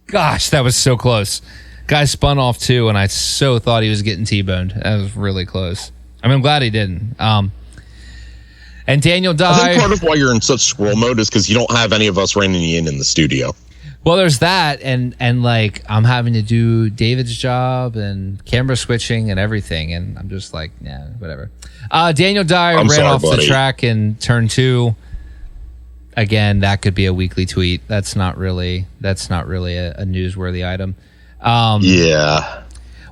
Gosh, that was so close. Guy spun off too, and I so thought he was getting T-boned. That was really close. I mean, I'm glad he didn't. And Daniel Dye. I think part of why you're in such squirrel mode is because you don't have any of us reining you in the studio. Well, there's that, and like I'm having to do David's job and camera switching and everything, and I'm just like, nah, whatever. Daniel Dyer ran off the track in turn 2. Again, that could be a weekly tweet. That's not really a newsworthy item. Yeah.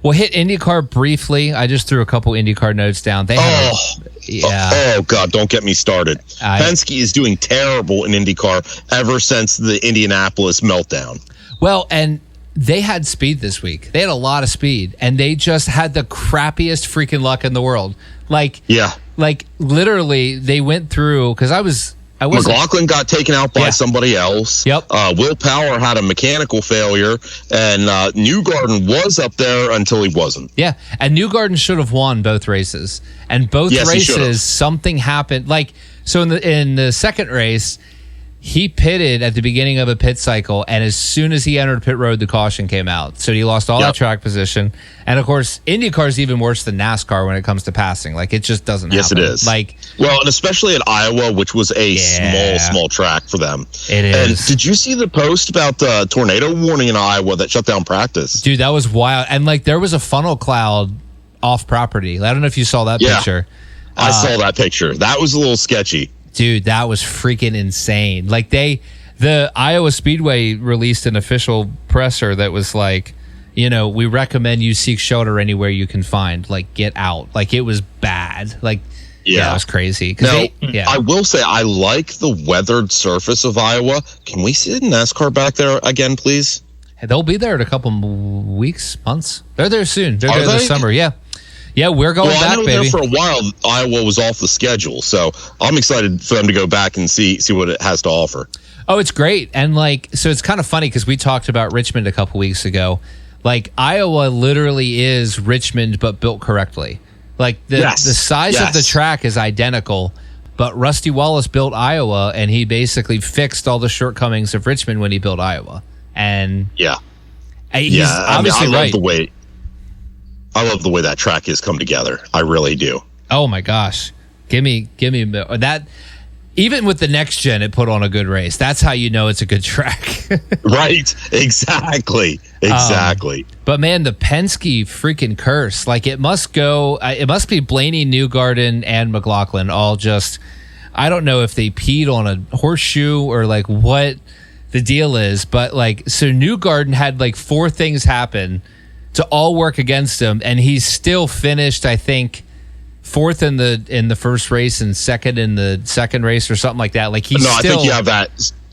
We'll hit IndyCar briefly. I just threw a couple IndyCar notes down. Oh God, don't get me started. Penske is doing terrible in IndyCar ever since the Indianapolis meltdown. Well, and they had speed this week. They had a lot of speed, and they just had the crappiest freaking luck in the world. Like literally, they went through because I wasn't. McLaughlin got taken out by somebody else. Yep. Will Power had a mechanical failure, and Newgarden was up there until he wasn't. Yeah, and Newgarden should have won both races. And both races, something happened. Like, so in the second race, he pitted at the beginning of a pit cycle, and as soon as he entered pit road, the caution came out. So he lost all that track position. And of course, IndyCar is even worse than NASCAR when it comes to passing. Like, it just doesn't happen. Yes, it is. Well, and especially at Iowa, which was a small track for them. It is. And did you see the post about the tornado warning in Iowa that shut down practice? Dude, that was wild. And like, there was a funnel cloud off property. I don't know if you saw that picture. I saw that picture. That was a little sketchy. Dude, that was freaking insane. Like the Iowa Speedway released an official presser that was like, we recommend you seek shelter anywhere you can find. Like, get out. Like, it was bad. Like, it was crazy. Now, I will say I like the weathered surface of Iowa. Can we see NASCAR back there again, please? They'll be there in a couple weeks, months. They're there soon. They're there this summer. Yeah. Yeah, we're going back, baby. There for a while, Iowa was off the schedule, so I'm excited for them to go back and see what it has to offer. Oh, it's great. And so it's kind of funny because we talked about Richmond a couple weeks ago. Like, Iowa literally is Richmond, but built correctly. Like, the size of the track is identical, but Rusty Wallace built Iowa, and he basically fixed all the shortcomings of Richmond when he built Iowa. And he's obviously right. I love the way that track has come together. I really do. Oh my gosh. Give me that. Even with the NextGen, it put on a good race. That's how you know it's a good track. Right. Exactly. But man, the Penske freaking curse. Like, it must be Blaney, Newgarden, and McLaughlin all just, I don't know if they peed on a horseshoe or like what the deal is, but like, so Newgarden had like 4 things happen to all work against him, and he's still finished, I think, 4th in the first race and 2nd in the second race or something like that. Like, I think you have that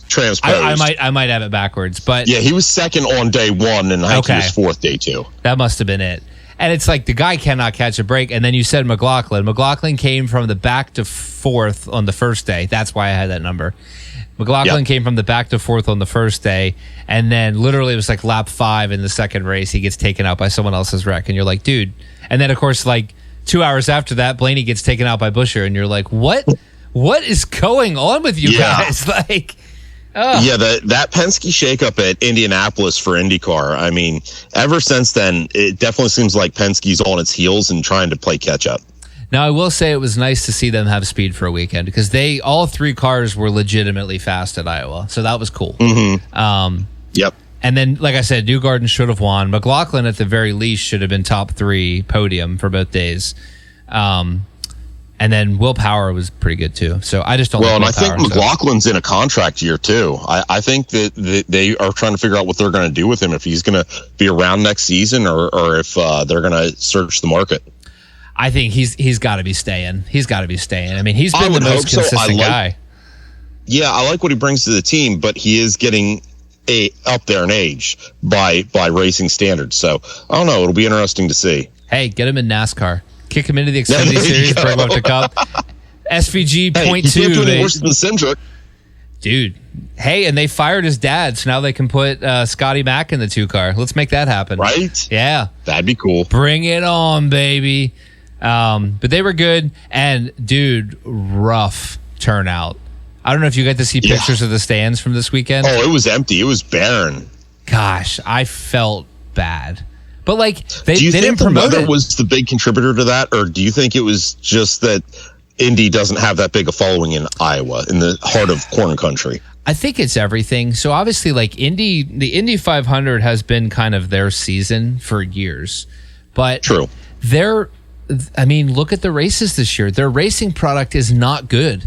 transposed. I might have it backwards, but yeah, he was 2nd on day 1, and I think he was 4th day 2. That must have been it. And it's like the guy cannot catch a break. And then you said McLaughlin. McLaughlin came from the back to 4th on the first day. That's why I had that number. McLaughlin came from the back to 4th on the first day, and then literally it was like lap 5 in the second race. He gets taken out by someone else's wreck, and you're like, dude. And then, of course, like 2 hours after that, Blaney gets taken out by Buescher, and you're like, what is going on with you guys? Like, that Penske shakeup at Indianapolis for IndyCar. I mean, ever since then, it definitely seems like Penske's on its heels and trying to play catch up. Now, I will say it was nice to see them have speed for a weekend because all 3 cars were legitimately fast at Iowa. So that was cool. Mm-hmm. Yep. And then, like I said, Newgarden should have won. McLaughlin, at the very least, should have been top 3 podium for both days. And then Will Power was pretty good, too. So I just don't like Will Power. Well, and I think McLaughlin's in a contract year, too. I think that they are trying to figure out what they're going to do with him, if he's going to be around next season or if they're going to search the market. I think he's got to be staying. He's got to be staying. I mean, he's been the most consistent guy. Yeah, I like what he brings to the team, but he is getting up there in age by racing standards. So, I don't know. It'll be interesting to see. Hey, get him in NASCAR. Kick him into the Xfinity Series, bring him up to Cup. SVG .2. He's not doing worse than Cindric. Dude. Hey, and they fired his dad, so now they can put Scotty Mack in the 2 car. Let's make that happen. Right? Yeah. That'd be cool. Bring it on, baby. But they were good, and dude, rough turnout. I don't know if you got to see pictures of the stands from this weekend. Oh, it was empty. It was barren. Gosh, I felt bad. But like, they didn't promote it. Do you think the weather was the big contributor to that, or do you think it was just that Indy doesn't have that big a following in Iowa, in the heart of corn country? I think it's everything. So obviously, like the Indy 500 has been kind of their season for years, but true. Look at the races this year. Their racing product is not good.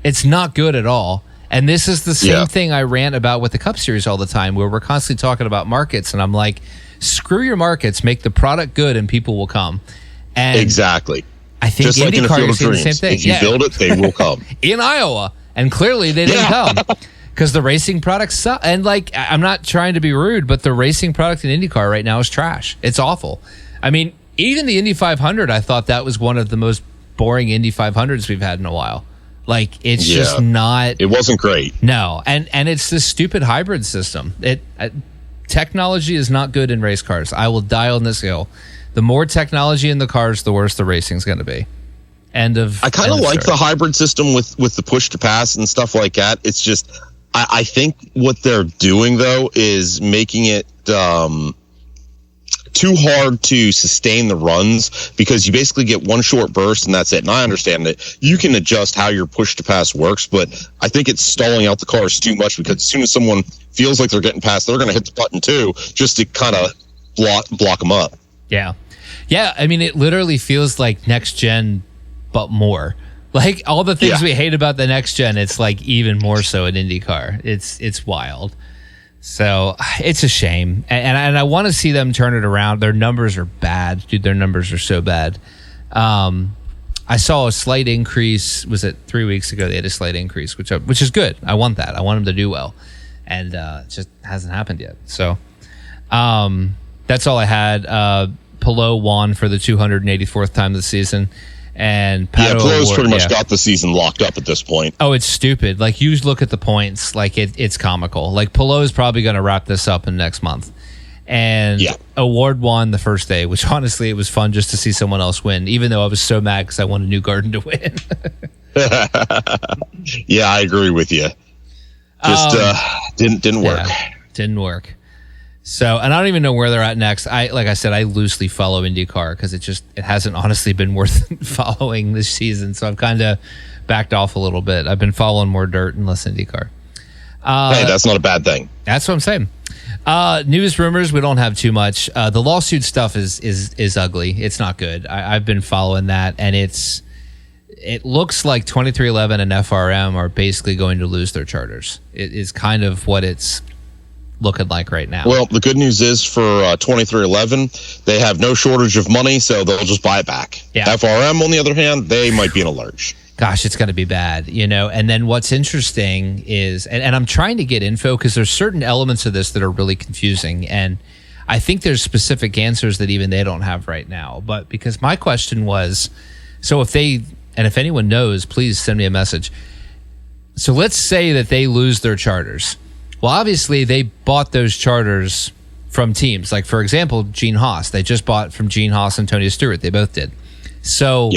It's not good at all. And this is the same thing I rant about with the Cup Series all the time, where we're constantly talking about markets, and I'm like, screw your markets, make the product good, and people will come. And exactly. I think just like in a Field of Dreams, the same thing. If you build it, they will come. In Iowa, and clearly they didn't come. Because the racing product sucks. And like, I'm not trying to be rude, but the racing product in IndyCar right now is trash. It's awful. I mean, even the Indy 500, I thought that was one of the most boring Indy 500s we've had in a while. Like, it's just not. It wasn't great. No, and it's this stupid hybrid system. Technology is not good in race cars. I will die on this hill. The more technology in the cars, the worse the racing's going to be. I kind of like the hybrid system with the push to pass and stuff like that. It's just. I think what they're doing, though, is making it too hard to sustain the runs, because you basically get one short burst and that's it. And I understand that you can adjust how your push to pass works, but I think it's stalling out the cars too much, because as soon as someone feels like they're getting past, they're going to hit the button too, just to kind of block them up. Yeah. Yeah. I mean, it literally feels like NextGen, but more. Like, all the things we hate about the NextGen, it's like even more so in IndyCar. It's wild. So it's a shame. And I want to see them turn it around. Their numbers are bad. Dude, their numbers are so bad. I saw a slight increase. Was it 3 weeks ago? They had a slight increase, which is good. I want that. I want them to do well. And it just hasn't happened yet. So that's all I had. Pelot won for the 284th time this season. And Pelot's pretty much got the season locked up at this point. Oh, it's stupid. Like, you look at the points, like it's comical. Like, Pelot is probably going to wrap this up in next month. And Award won the first day, which honestly, it was fun just to see someone else win, even though I was so mad because I wanted Newgarden to win. Yeah, I agree with you. Just didn't work. Yeah, didn't work. So, and I don't even know where they're at next. Like I said, I loosely follow IndyCar because it hasn't honestly been worth following this season. So I've kind of backed off a little bit. I've been following more dirt and less IndyCar. Hey, that's not a bad thing. That's what I'm saying. News, rumors, we don't have too much. The lawsuit stuff is ugly. It's not good. I've been following that, and it looks like 2311 and FRM are basically going to lose their charters. It is kind of what it's looking like right now. Well, the good news is for 2311, they have no shortage of money, so they'll just buy it back. Yeah. FRM, on the other hand, they might be in a lurch. Gosh, it's going to be bad, And then what's interesting is, and I'm trying to get info because there's certain elements of this that are really confusing, and I think there's specific answers that even they don't have right now. But because my question was, so if anyone knows, please send me a message. So let's say that they lose their charters. Well, obviously, they bought those charters from teams. Like, for example, Gene Haas. They just bought from Gene Haas and Tony Stewart. They both did. So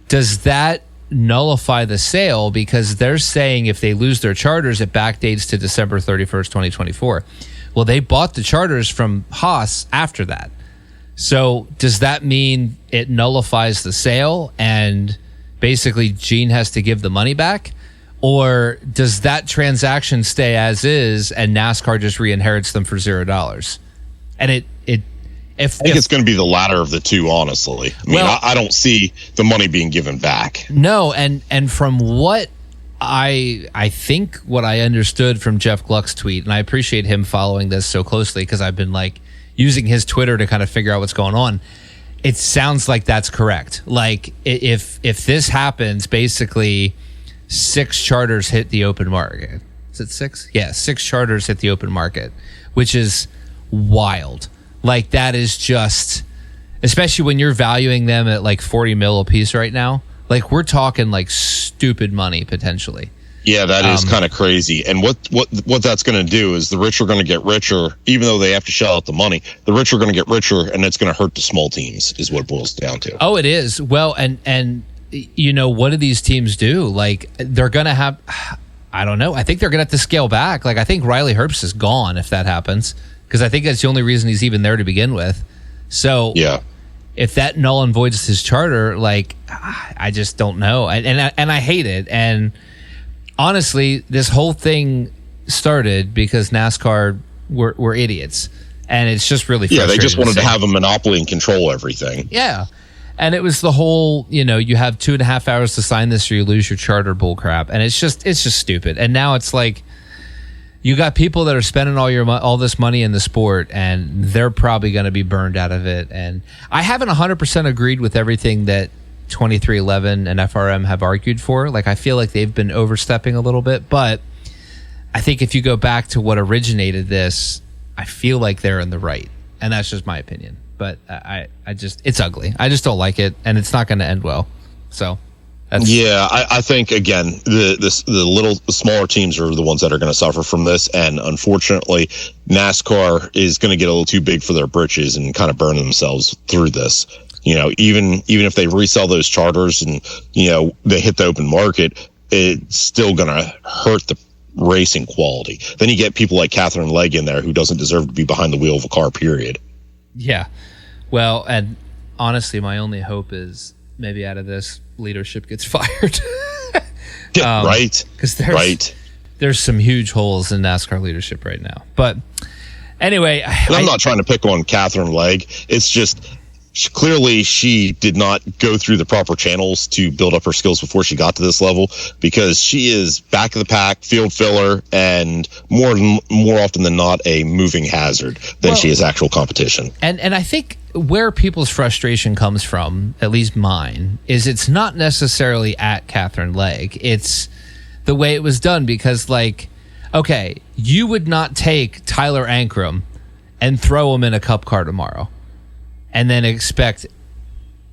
does that nullify the sale? Because they're saying if they lose their charters, it backdates to December 31st, 2024. Well, they bought the charters from Haas after that. So does that mean it nullifies the sale and basically Gene has to give the money back? Or does that transaction stay as is and NASCAR just re-inherits them for $0? And I think it's going to be the latter of the two, honestly. I mean, I don't see the money being given back. No, and from what I think what I understood from Jeff Gluck's tweet, and I appreciate him following this so closely because I've been like using his Twitter to kind of figure out what's going on. It sounds like that's correct. Like, if this happens, basically 6 charters hit the open market. Is it 6? Yeah, 6 charters hit the open market, which is wild. Like, that is just, especially when you're valuing them at like 40 mil a piece right now. Like, we're talking like stupid money potentially. Yeah, that is kind of crazy. And what that's going to do is the rich are going to get richer, even though they have to shell out the money. The rich are going to get richer, and it's going to hurt the small teams, is what it boils down to. Oh, it is. Well, and what do these teams do? Like, they're going to have, I don't know. I think they're going to have to scale back. Like, I think Riley Herbst is gone if that happens, because I think that's the only reason he's even there to begin with. So, yeah, if that null and voids his charter, like, I just don't know. And I hate it. And honestly, this whole thing started because NASCAR were idiots. And it's just really frustrating. Yeah, they just wanted to have a monopoly and control everything. Yeah. And it was the whole, you have 2.5 hours to sign this or you lose your charter bull crap. And it's just stupid. And now it's like, you got people that are spending all this money in the sport, and they're probably going to be burned out of it. And I haven't 100% agreed with everything that 2311 and FRM have argued for. Like, I feel like they've been overstepping a little bit, but I think if you go back to what originated this, I feel like they're in the right, and that's just my opinion. But it's ugly. I just don't like it, and it's not going to end well. So. I think again the smaller teams are the ones that are going to suffer from this, and unfortunately, NASCAR is going to get a little too big for their britches and kind of burn themselves through this. Even if they resell those charters and they hit the open market, it's still going to hurt the racing quality. Then you get people like Catherine Legg in there who doesn't deserve to be behind the wheel of a car. Period. Yeah, well, and honestly, my only hope is maybe out of this, leadership gets fired. Right. Because there's some huge holes in NASCAR leadership right now. But anyway, I'm not trying to pick on Catherine Legg. It's just clearly she did not go through the proper channels to build up her skills before she got to this level, because she is back of the pack, field filler, and more often than not a moving hazard than she is actual competition. And I think where people's frustration comes from, at least mine, is it's not necessarily at Catherine Legg. It's the way it was done, because, like, okay, you would not take Tyler Ankrum and throw him in a cup car tomorrow and then expect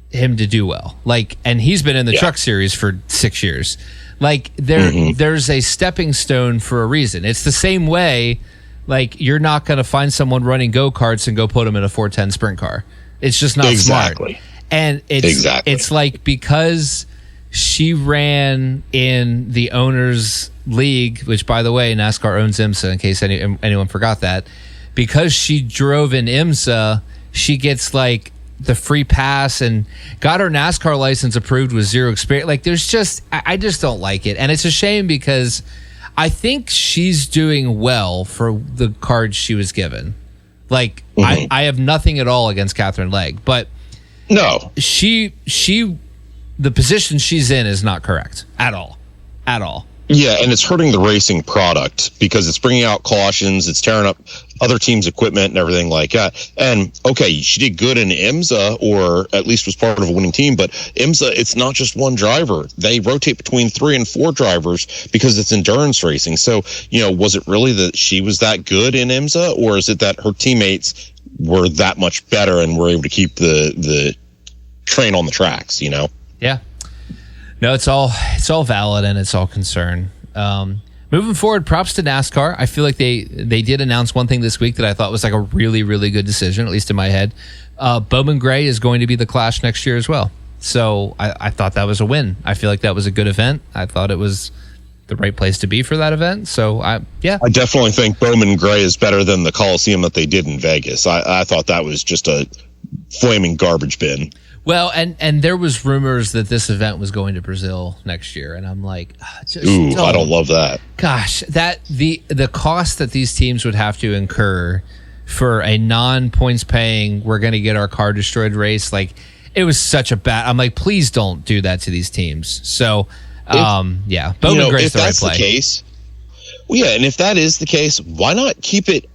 him to do well. Like, and he's been in the truck series for 6 years. Like, there's a stepping stone for a reason. It's the same way, like, you're not going to find someone running go-karts and go put them in a 410 sprint car. It's just not smart. And it's like, because she ran in the owners league, which, by the way, NASCAR owns IMSA, in case anyone forgot that, because she drove in IMSA, she gets like the free pass and got her NASCAR license approved with zero experience. Like, there's just, I just don't like it. And it's a shame, because I think she's doing well for the cards she was given. Like, I have nothing at all against Catherine Legg, but no, she, the position she's in is not correct at all. Yeah, and it's hurting the racing product, because it's bringing out cautions, it's tearing up other teams' equipment and everything like that. And, okay, she did good in IMSA, or at least was part of a winning team, but IMSA, it's not just one driver. They rotate between 3 and 4 drivers because it's endurance racing. So, was it really that she was that good in IMSA, or is it that her teammates were that much better and were able to keep the train on the tracks, Yeah. No, it's all valid, and it's all concern. Moving forward, props to NASCAR. I feel like they did announce one thing this week that I thought was like a really, really good decision, at least in my head. Bowman Gray is going to be the Clash next year as well. So I thought that was a win. I feel like that was a good event. I thought it was the right place to be for that event. So I definitely think Bowman Gray is better than the Coliseum that they did in Vegas. I thought that was just a flaming garbage bin. Well, and there was rumors that this event was going to Brazil next year, and I'm like, I don't love that. Gosh, that the cost that these teams would have to incur for a non-points paying, we're going to get our car destroyed race, like, it was such a bad. I'm like, please don't do that to these teams. So, Bowman Gray's the right play. And if that is the case, why not keep it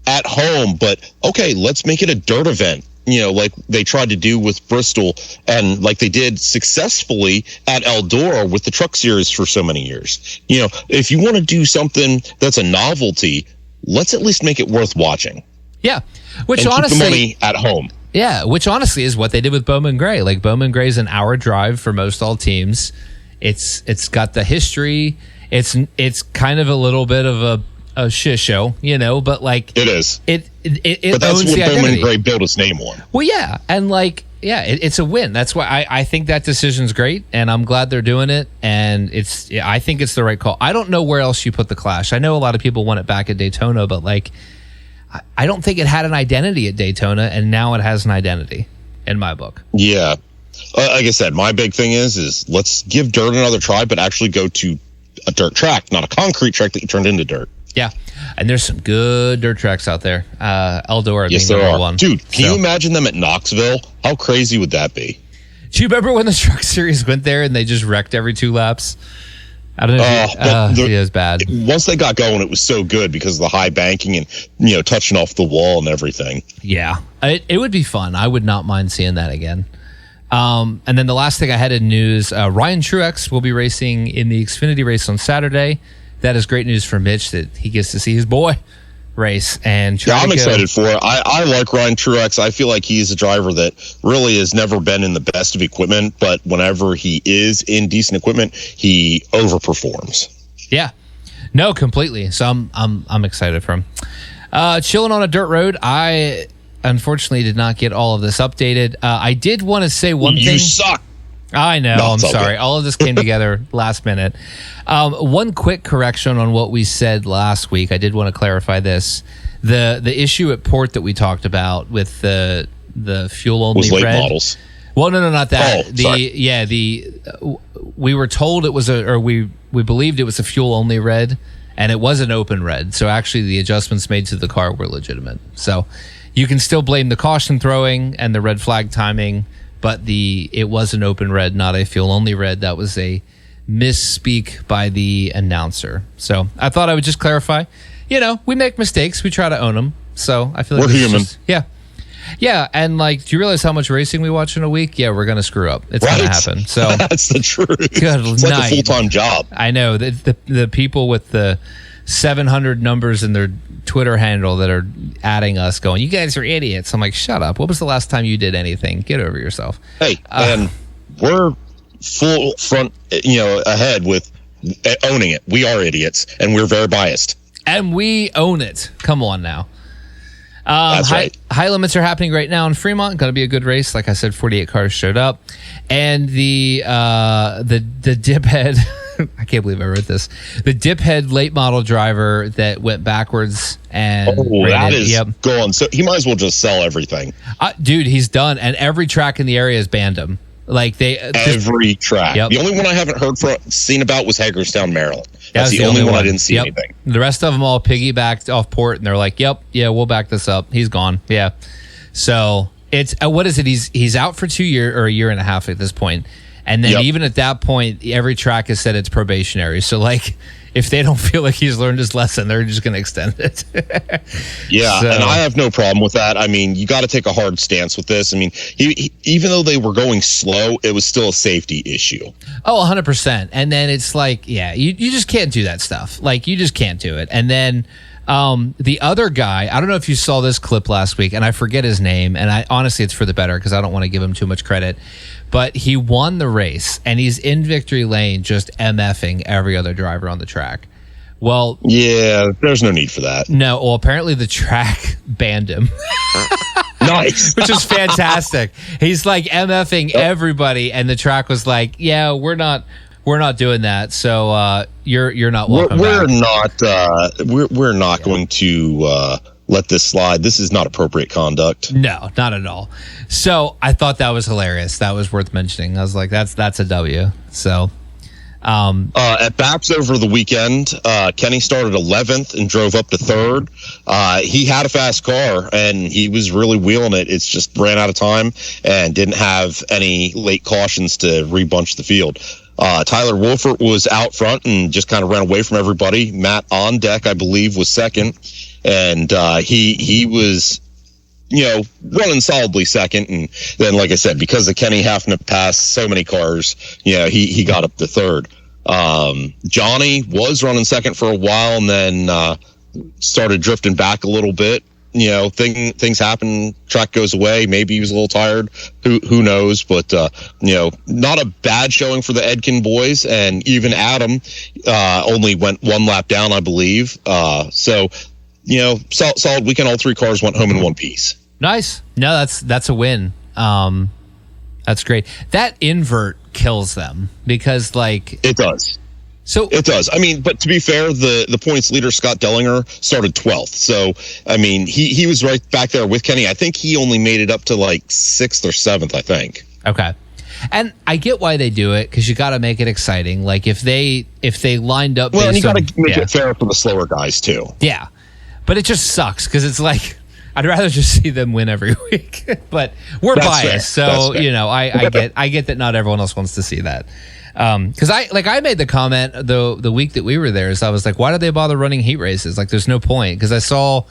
at home? But okay, let's make it a dirt event. Like they tried to do with Bristol, and like they did successfully at Eldora with the truck series for so many years. If you want to do something that's a novelty, let's at least make it worth watching. Yeah. Which, and honestly, keep the money at home. Yeah. Which honestly is what they did with Bowman Gray. Like, Bowman Gray's an hour drive for most all teams. It's got the history. It's kind of a little bit of a shit show, but like it is. It but that's owns what the Bowman identity. Gray built its name on. Well, yeah, and like, yeah, it's a win. That's why I think that decision's great, and I'm glad they're doing it. And I think it's the right call. I don't know where else you put the Clash. I know a lot of people want it back at Daytona, but like, I don't think it had an identity at Daytona, and now it has an identity. in my book. Yeah. Like I said, my big thing is let's give dirt another try, but actually go to a dirt track, not a concrete track that you turned into dirt. Yeah, and there's some good dirt tracks out there. Eldora yes, being there are. one. Dude, can you imagine them at Knoxville? How crazy would that be? Do you remember when the Truck Series went there and they just wrecked every 2 laps? I don't know. It was bad. Once they got going, it was so good because of the high banking and touching off the wall and everything. Yeah, it would be fun. I would not mind seeing that again. And then the last thing I had in news, Ryan Truex will be racing in the Xfinity race on Saturday. That is great news for Mitch that he gets to see his boy race. And yeah, I'm excited for it. I like Ryan Truex. I feel like he's a driver that really has never been in the best of equipment, but whenever he is in decent equipment, he overperforms. Yeah, no, completely. So I'm excited for him. Chilling on a dirt road. I unfortunately did not get all of this updated. I did want to say one thing. You suck. I know. I'm sorry. All of this came together last minute. One quick correction on what we said last week. I did want to clarify this. The issue at port that we talked about with the fuel only was late red models. Well, no, not that. Oh, we were told it was we believed it was a fuel only red, and it was an open red. So actually, the adjustments made to the car were legitimate. So you can still blame the caution throwing and the red flag timing. But it was an open red, not a fuel only red. That was a misspeak by the announcer. So I thought I would just clarify. We make mistakes. We try to own them. So I feel like we're human. Yeah. And do you realize how much racing we watch in a week? Yeah, we're gonna screw up. It's gonna happen. So that's the truth. It's like a full-time job. I know the people with the 700 numbers in their Twitter handle that are adding us going, you guys are idiots. I'm like, shut up. What was the last time you did anything? Get over yourself. Hey, and we're full front, ahead with owning it. We are idiots, and we're very biased. And we own it. Come on now. That's right. High limits are happening right now in Fremont. Going to be a good race. Like I said, 48 cars showed up. And the diphead... I can't believe I wrote this. The diphead late model driver that went backwards and that is gone. So he might as well just sell everything. Dude, he's done, and every track in the area has banned him. Every track. Yep. The only one I haven't seen about was Hagerstown, Maryland. That's the only one I didn't see anything. The rest of them all piggybacked off port, and they're like, we'll back this up. He's gone. Yeah. So it's what is it? He's out for 2 years or a year and a half at this point. And then even at that point, every track has said it's probationary. So, if they don't feel like he's learned his lesson, they're just going to extend it. And I have no problem with that. I mean, you got to take a hard stance with this. I mean, he, even though they were going slow, it was still a safety issue. Oh, 100%. And then it's you just can't do that stuff. You just can't do it. And then the other guy, I don't know if you saw this clip last week, and I forget his name, and honestly, it's for the better because I don't want to give him too much credit. But he won the race, and he's in victory lane just MFing every other driver on the track. Well, yeah, there's no need for that. No, well, apparently the track banned him. Nice. Which is fantastic. He's MFing everybody, and the track was like, yeah, we're not doing that. So you're not welcome. We're not going to let this slide. This is not appropriate conduct. No, not at all. So I thought that was hilarious. That was worth mentioning. I was like, that's a W. So at Baps over the weekend, Kenny started 11th and drove up to 3rd. He had a fast car and he was really wheeling it. It's just ran out of time and didn't have any late cautions to rebunch the field. Tyler Wolfert was out front and just kind of ran away from everybody. Matt on deck, I believe, was second. And he was, running solidly second. And then, like I said, because of Kenny having to pass so many cars, he got up to 3rd. Johnny was running second for a while and then started drifting back a little bit. Things happen, track goes away. Maybe he was a little tired. Who knows? But, not a bad showing for the Edkin boys. And even Adam only went one lap down, I believe. So, solid weekend. All 3 cars went home in one piece. Nice. No, that's a win. That's great. That invert kills them because it does. So it does. I mean, but to be fair, the points leader, Scott Dellinger, started 12th. So, I mean, he was right back there with Kenny. I think he only made it up to like 6th or 7th, I think. Okay. And I get why they do it, because you got to make it exciting. Like if they lined up, well, and you got to make it fair for the slower guys too. Yeah, but it just sucks because it's like I'd rather just see them win every week. But we're biased, so you know I get that not everyone else wants to see that. Because I made the comment the week that we were there, is I was like, why did they bother running heat races? Like, there's no point. Because I saw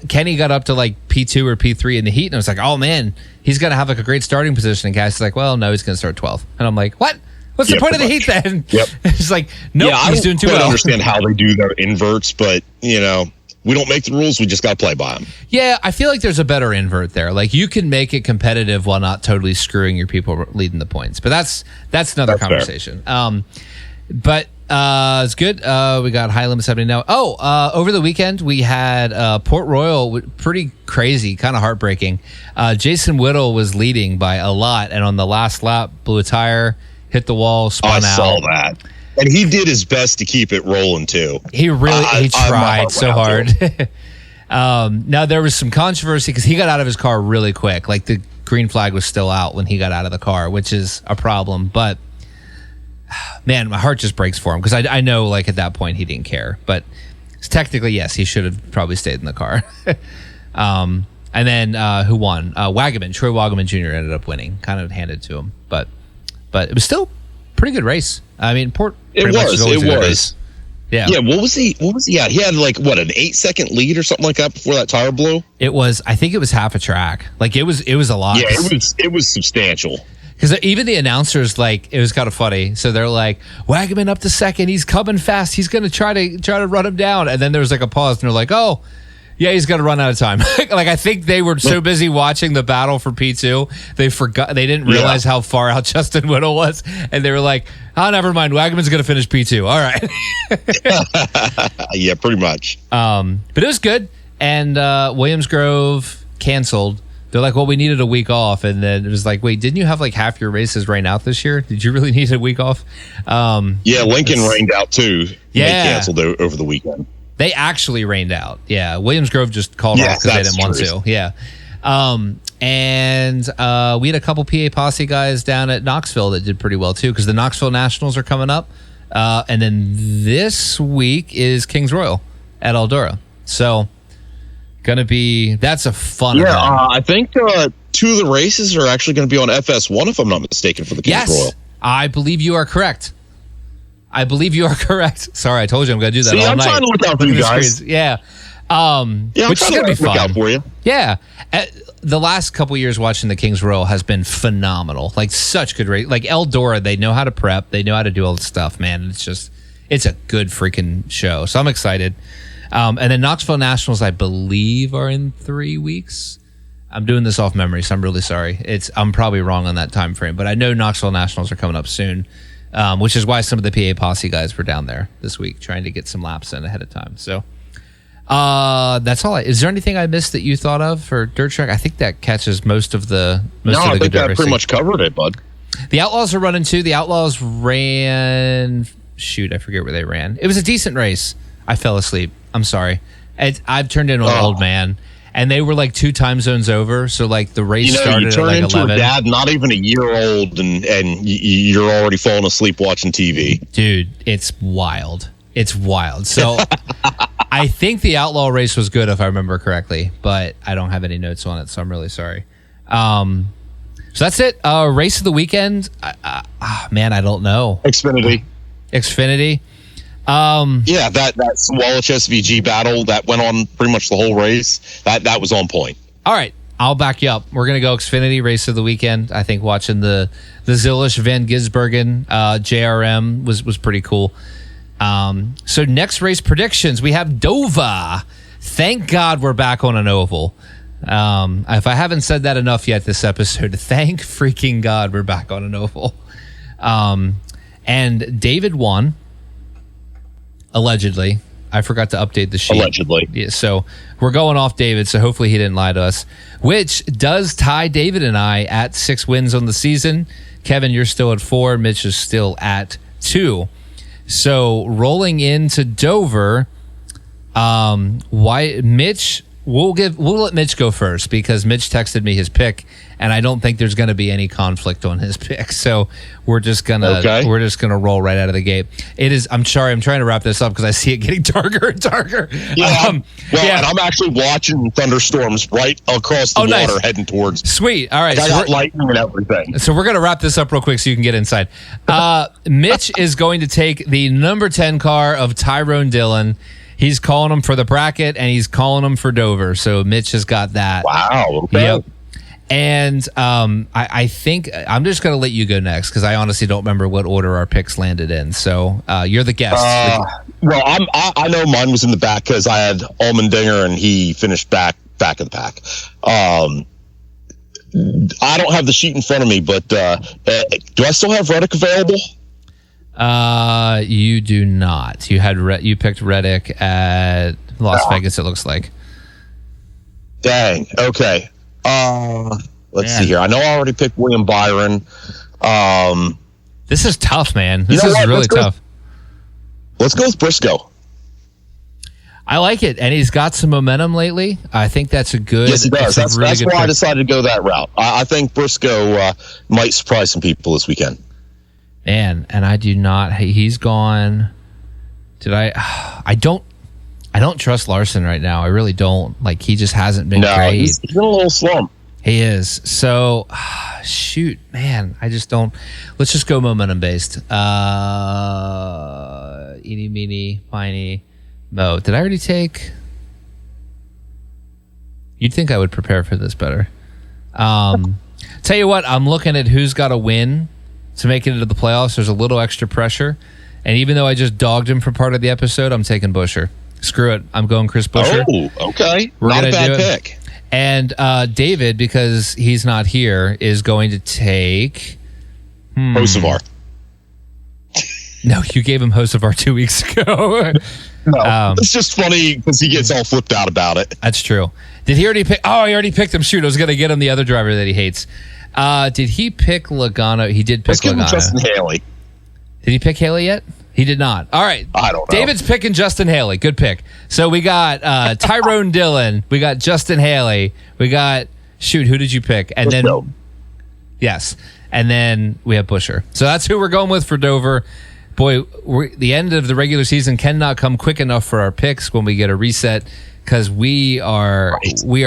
Kenny got up to like P2 or P3 in the heat, and I was like, oh man, he's gonna have like a great starting position. And Cass is like, well, no, he's gonna start 12th, and I'm like, what? What's the point of the heat then? Yep. It's like, nope, he's doing too well. I don't understand how they do their inverts, but you know, we don't make the rules. We just got to play by them. Yeah, I feel like there's a better invert there. Like you can make it competitive while not totally screwing your people leading the points. But that's another conversation. But it's good. We got high limit 70 now. Over the weekend we had Port Royal, pretty crazy, kind of heartbreaking. Jason Whittle was leading by a lot, and on the last lap blew a tire, hit the wall, spun out. I saw that. And he did his best to keep it rolling too. He really he tried so hard. Now there was some controversy because he got out of his car really quick. Like the green flag was still out when he got out of the car, which is a problem. But man, my heart just breaks for him because I know like at that point he didn't care. But technically, yes, he should have probably stayed in the car. And then who won? Wagaman, Troy Wagaman Jr. ended up winning. Kind of handed to him, but it was still a pretty good race. I mean, it was. Yeah. Yeah. What was he at? He had like an 8-second lead or something like that before that tire blew. I think it was half a track. Like it was a lot. Yeah, it was substantial. Because even the announcers, like, it was kind of funny. So they're like, Wagaman up to second. He's coming fast. He's going to try to run him down. And then there was like a pause, and they're like, oh, yeah, he's going to run out of time. Like, I think they were so busy watching the battle for P2, they didn't realize how far out Justin Whittle was. And they were like, oh, never mind. Wagaman's going to finish P2. All right. Yeah, pretty much. But it was good. And Williams Grove canceled. They're like, well, we needed a week off. And then it was like, wait, didn't you have like half your races rain out this year? Did you really need a week off? Yeah, Lincoln rained out too. Yeah. They canceled over the weekend. They actually rained out. Yeah. Williams Grove just called off because they didn't want to. Yeah. And we had a couple PA Posse guys down at Knoxville that did pretty well too, because the Knoxville Nationals are coming up. And then this week is Kings Royal at Eldora. So that's a fun event. I think 2 of the races are actually going to be on FS1 if I'm not mistaken for the Kings Royal. I believe you are correct. Sorry, I told you I'm going to do that all night. I'm trying to look out for you guys. Yeah. Which is going to be fun. Look out for you. Yeah. The last couple years watching the Kings Royal has been phenomenal. Like, such good race. Like, Eldora, they know how to prep. They know how to do all the stuff, man. It's a good freaking show. So I'm excited. And then Knoxville Nationals, I believe, are in 3 weeks. I'm doing this off memory, so I'm really sorry. I'm probably wrong on that time frame, but I know Knoxville Nationals are coming up soon, which is why some of the PA Posse guys were down there this week trying to get some laps in ahead of time. So that's all. Is there anything I missed that you thought of for Dirt Track? I think that catches most of the I think that pretty much covered it, bud. The Outlaws are running too. The Outlaws ran. Shoot, I forget where they ran. It was a decent race. I fell asleep. I'm sorry. I've turned into an old man, and they were like 2 time zones over. So like the race started at like 11. You turn into a dad, not even a year old, and you're already falling asleep watching TV. Dude, it's wild. So I think the Outlaw race was good if I remember correctly, but I don't have any notes on it, so I'm really sorry. So that's it. Race of the weekend. Man, I don't know. Xfinity. Yeah, that Zilisch SVG battle that went on pretty much the whole race. That was on point. All right, I'll back you up. We're gonna go Xfinity race of the weekend. I think watching the Zilisch Van Gisbergen JRM was pretty cool. So next race predictions, we have Dover. Thank God we're back on an oval. If I haven't said that enough yet this episode, thank freaking God we're back on an oval. And David won. Allegedly. I forgot to update the sheet. Allegedly. Yeah, so we're going off David, so hopefully he didn't lie to us, which does tie David and I at 6 wins on the season. Kevin, you're still at 4. Mitch is still at 2. So rolling into Dover, why Mitch? We'll let Mitch go first because Mitch texted me his pick, and I don't think there's going to be any conflict on his pick. So we're just gonna roll right out of the gate. It is. I'm sorry. I'm trying to wrap this up because I see it getting darker and darker. Yeah. And I'm actually watching thunderstorms right across the water heading towards. Sweet. All right. I got lightning and everything. So we're gonna wrap this up real quick so you can get inside. Mitch is going to take the number 10 car of Tyrone Dillon. He's calling him for the bracket, and he's calling him for Dover. So Mitch has got that. Wow. Okay. Yep. And I think I'm just going to let you go next because I honestly don't remember what order our picks landed in. So you're the guest. Well, I know mine was in the back because I had Allmendinger, and he finished back of the pack. I don't have the sheet in front of me, but do I still have Reddick available? You do not. You picked Reddick at Las Vegas, it looks like. Dang. Okay. Let's see here. I know I already picked William Byron. This is tough, man. This is really tough. Let's go with Briscoe. I like it, and he's got some momentum lately. I think that's a good. Yes, he does. That's really why I decided to go that route. I think Briscoe might surprise some people this weekend. Man, and I do not. Hey, he's gone. I don't trust Larson right now. I really don't. Like, he just hasn't been great. He's in a little slump. He is. So, shoot, man, I just don't. Let's just go momentum based. Eeny, meeny, miny, mo. Did I already take? You'd think I would prepare for this better. Tell you what, I'm looking at who's got a win to make it into the playoffs. There's a little extra pressure. And even though I just dogged him for part of the episode, I'm taking Buescher. Screw it. I'm going Chris Buescher. Oh, okay. Not a bad pick. And David, because he's not here, is going to take... Hocevar. No, you gave him Hocevar 2 weeks ago. No, it's just funny because he gets all flipped out about it. That's true. Did he already pick... Oh, he already picked him. Shoot, I was going to get him the other driver that he hates. Did he pick Logano? He did pick Logano. Let's give him Justin Haley. Did he pick Haley yet? He did not. All right. I don't know. David's picking Justin Haley. Good pick. So we got Tyrone Dillon. We got Justin Haley. We got... Shoot, who did you pick? And then... Yes. And then we have Buescher. So that's who we're going with for Dover. Boy, the end of the regular season cannot come quick enough for our picks when we get a reset because we are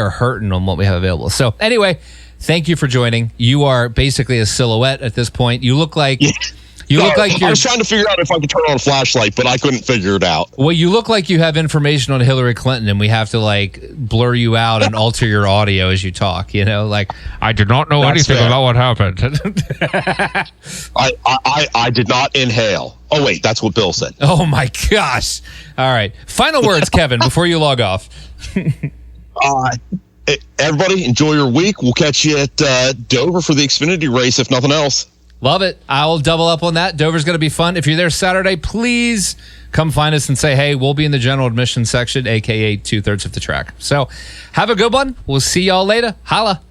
hurting on what we have available. So anyway... Thank you for joining. You are basically a silhouette at this point. You look like look like you're... I was trying to figure out if I could turn on a flashlight, but I couldn't figure it out. Well, you look like you have information on Hillary Clinton, and we have to like blur you out and alter your audio as you talk. You know, like I did not know anything about what happened. I did not inhale. Oh wait, that's what Bill said. Oh my gosh! All right, final words, Kevin, before you log off. Everybody, enjoy your week. We'll catch you at Dover for the Xfinity race, if nothing else. Love it. I'll double up on that. Dover's going to be fun. If you're there Saturday, please come find us and say, hey, we'll be in the general admission section, a.k.a. 2/3 of the track. So have a good one. We'll see y'all later. Holla.